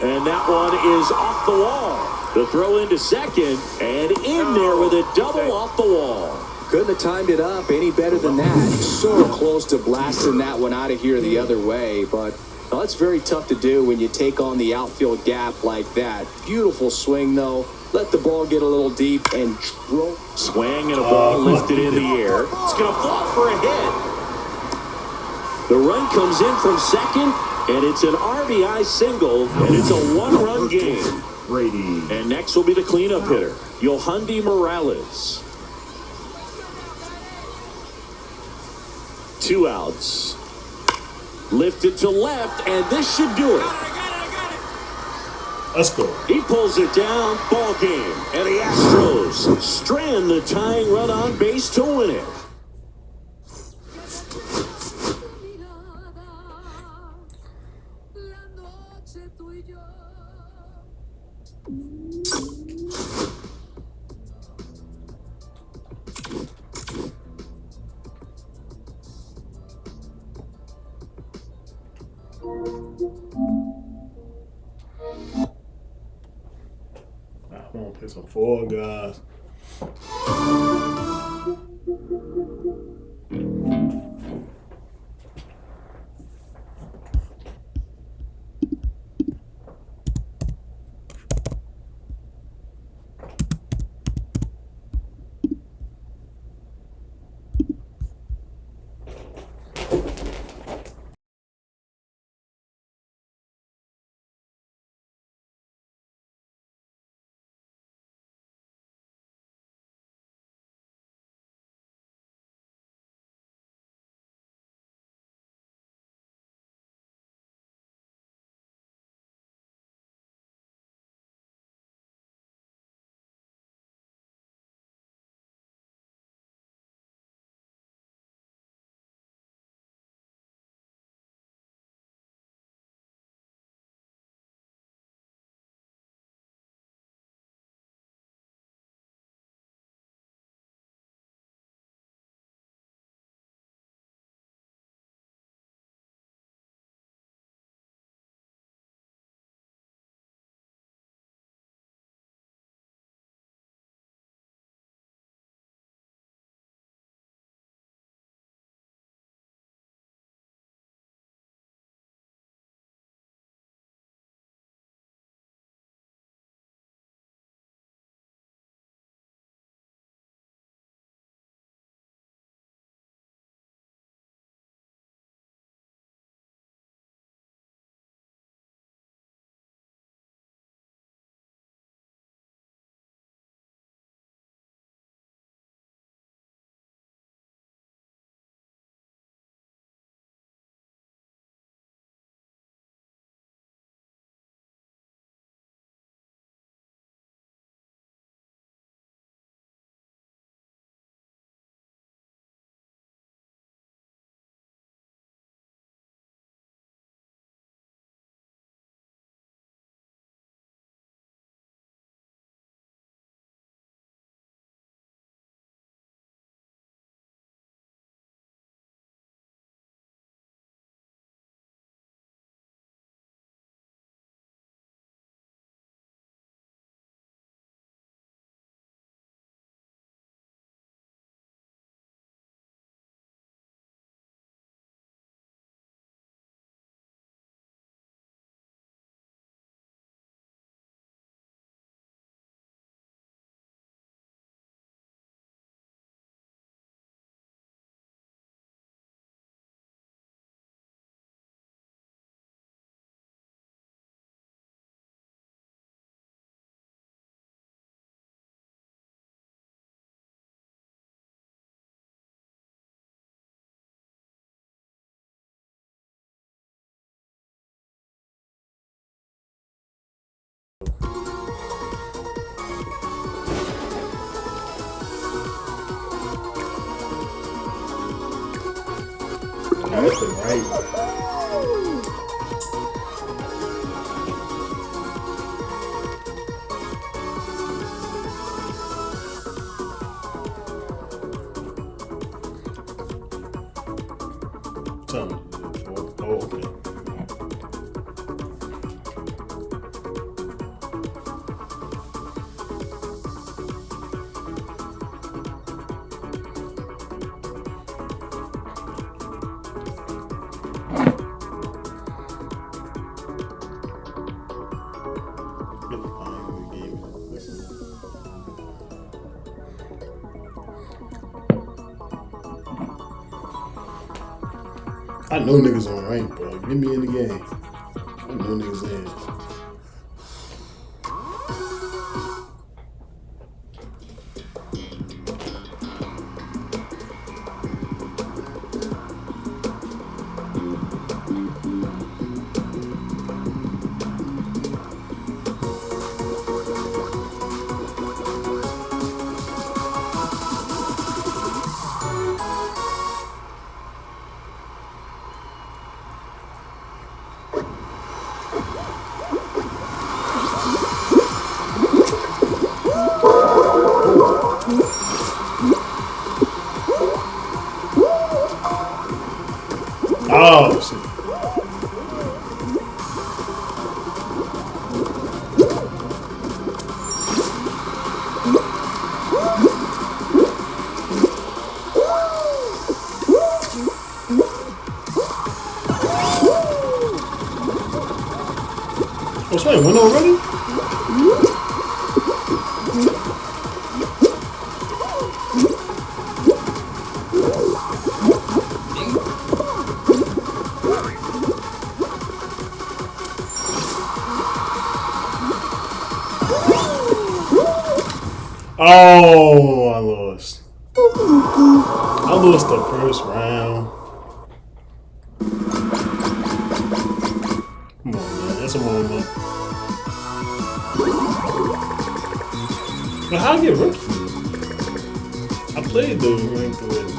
And that one is off the wall. The throw into second and in there with a double off the wall. Couldn't have timed it up any better than that. So close to blasting that one out of here the other way, but well, that's very tough to do when you take on the outfield gap like that. Beautiful swing, though. Let the ball get a little deep and throw. Swing and a ball lifted in the air. It's going to fall for a hit. The run comes in from second, and it's an RBI single, and it's a 1-run game. Brady. And next will be the cleanup hitter, Yohandy Morales. 2 outs. Lifted to left, and this should do it. Let's go. He pulls it down, ball game. And the Astros strand the tying run on base to win it. La noche tú y yo. I'm gonna play some Fall Guys. That's the right. Tell me. Oh, okay. I know niggas on rank, bro. Get me in the game. I know niggas in. Oh, shit. Oh, so I win already? Oh, I lost. I lost the first round. Come on, man. That's a moment. But how I get rookie? I played the ranked already.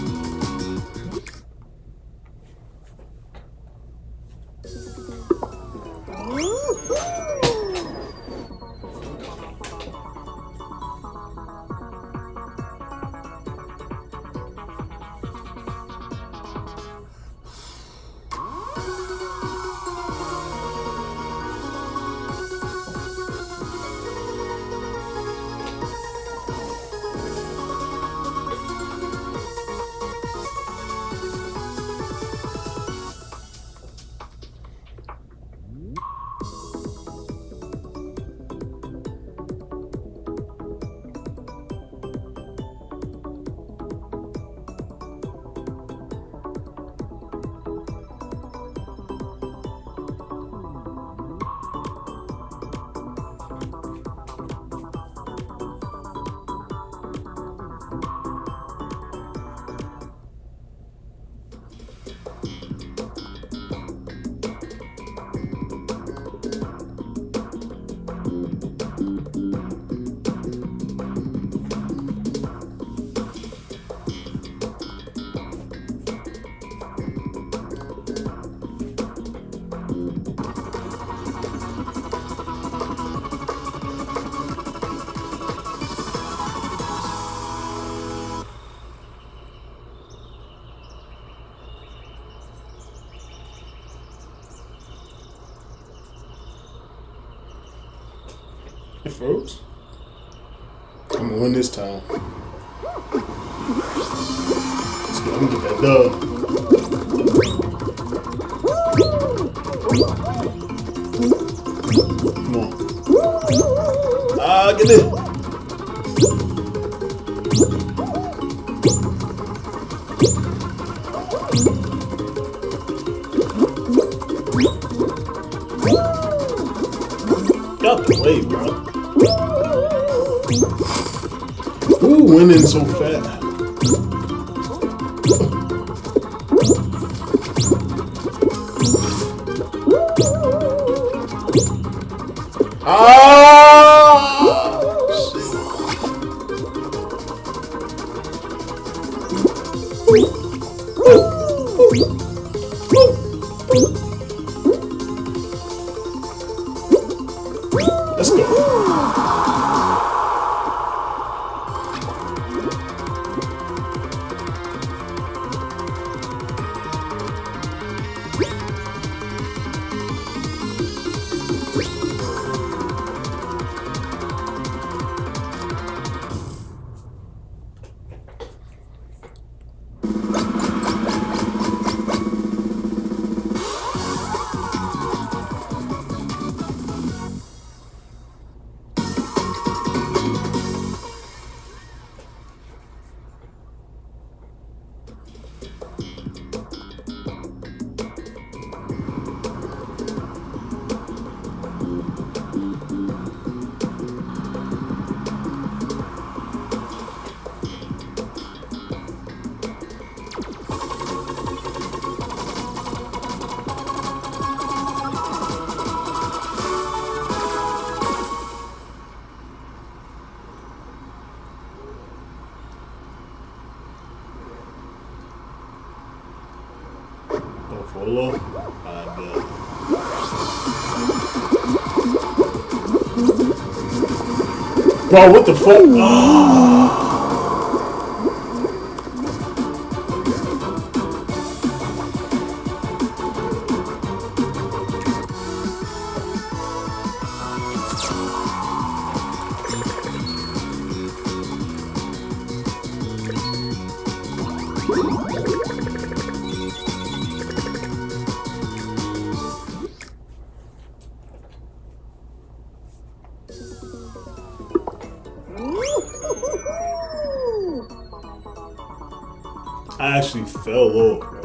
It froze. I'm gonna win this time. Let's go. I'm gonna get that dub. Come on. Ah, get it. Got the way, bro. Ooh, winning so fast. Ah! Let's go. Follow. Bro, what the fuck? Oh. I actually fell off, bro.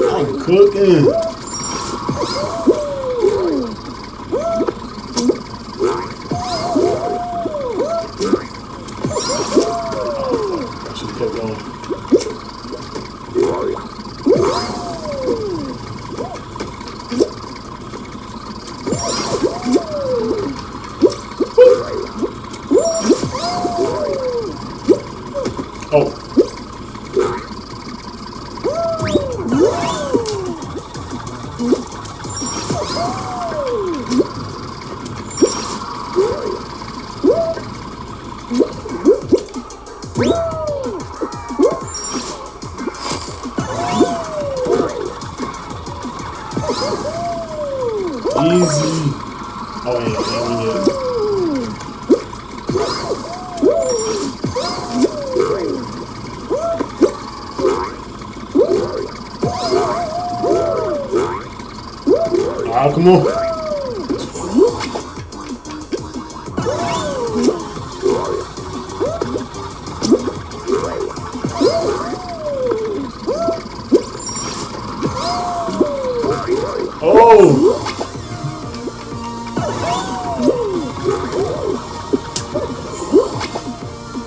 I'm cooking. I should have kept going. Oh. Easy. Oh, yeah. Ah, come on. Oh!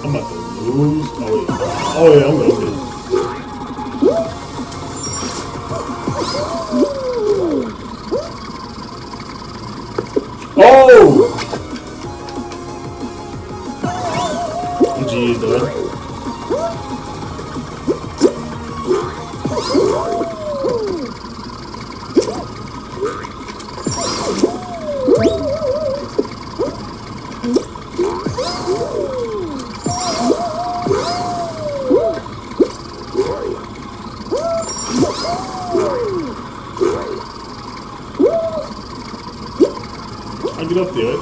I'm about to lose. Oh, yeah, I'm gonna lose. I get up there.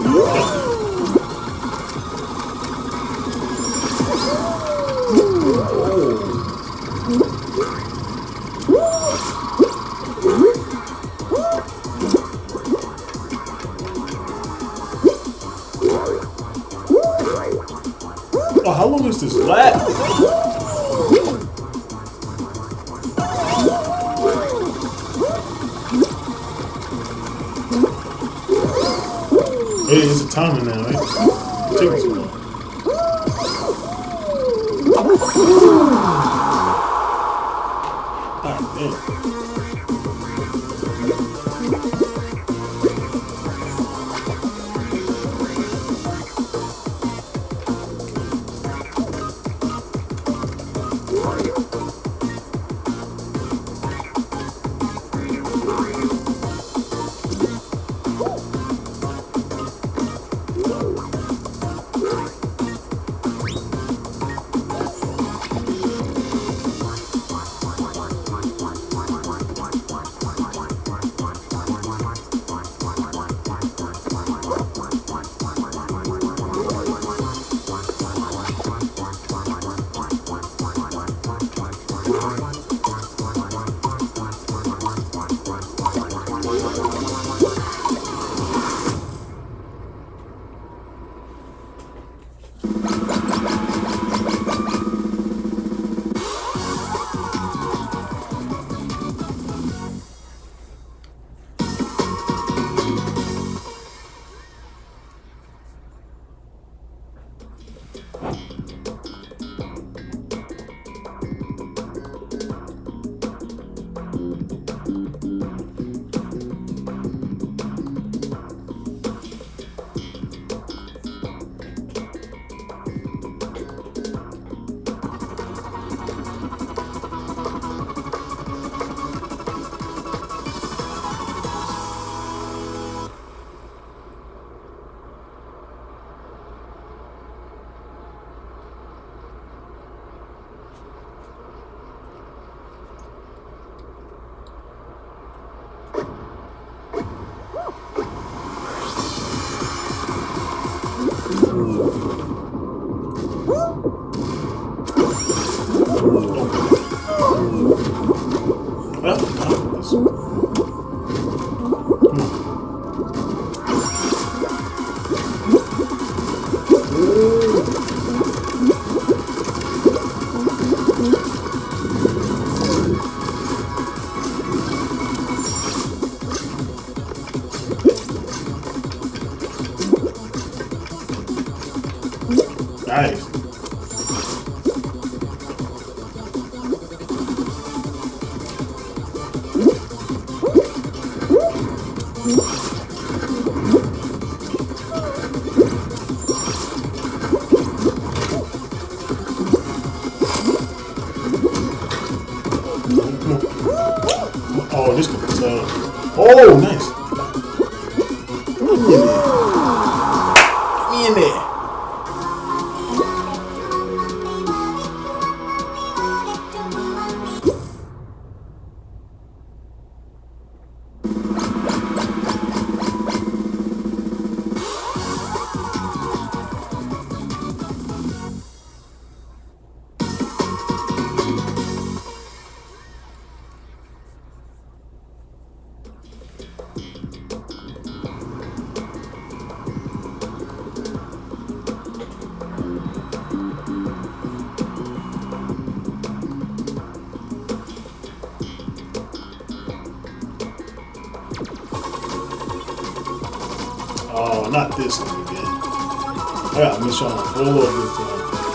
Oh, how long is this lap? Hey, it's a timer now, right? Take it too long. Alright, damn. Nice. Oh, this could be tough. Oh, nice. Get in there. Get in there. Oh, not this one again. I gotta make sure I'm full of this time.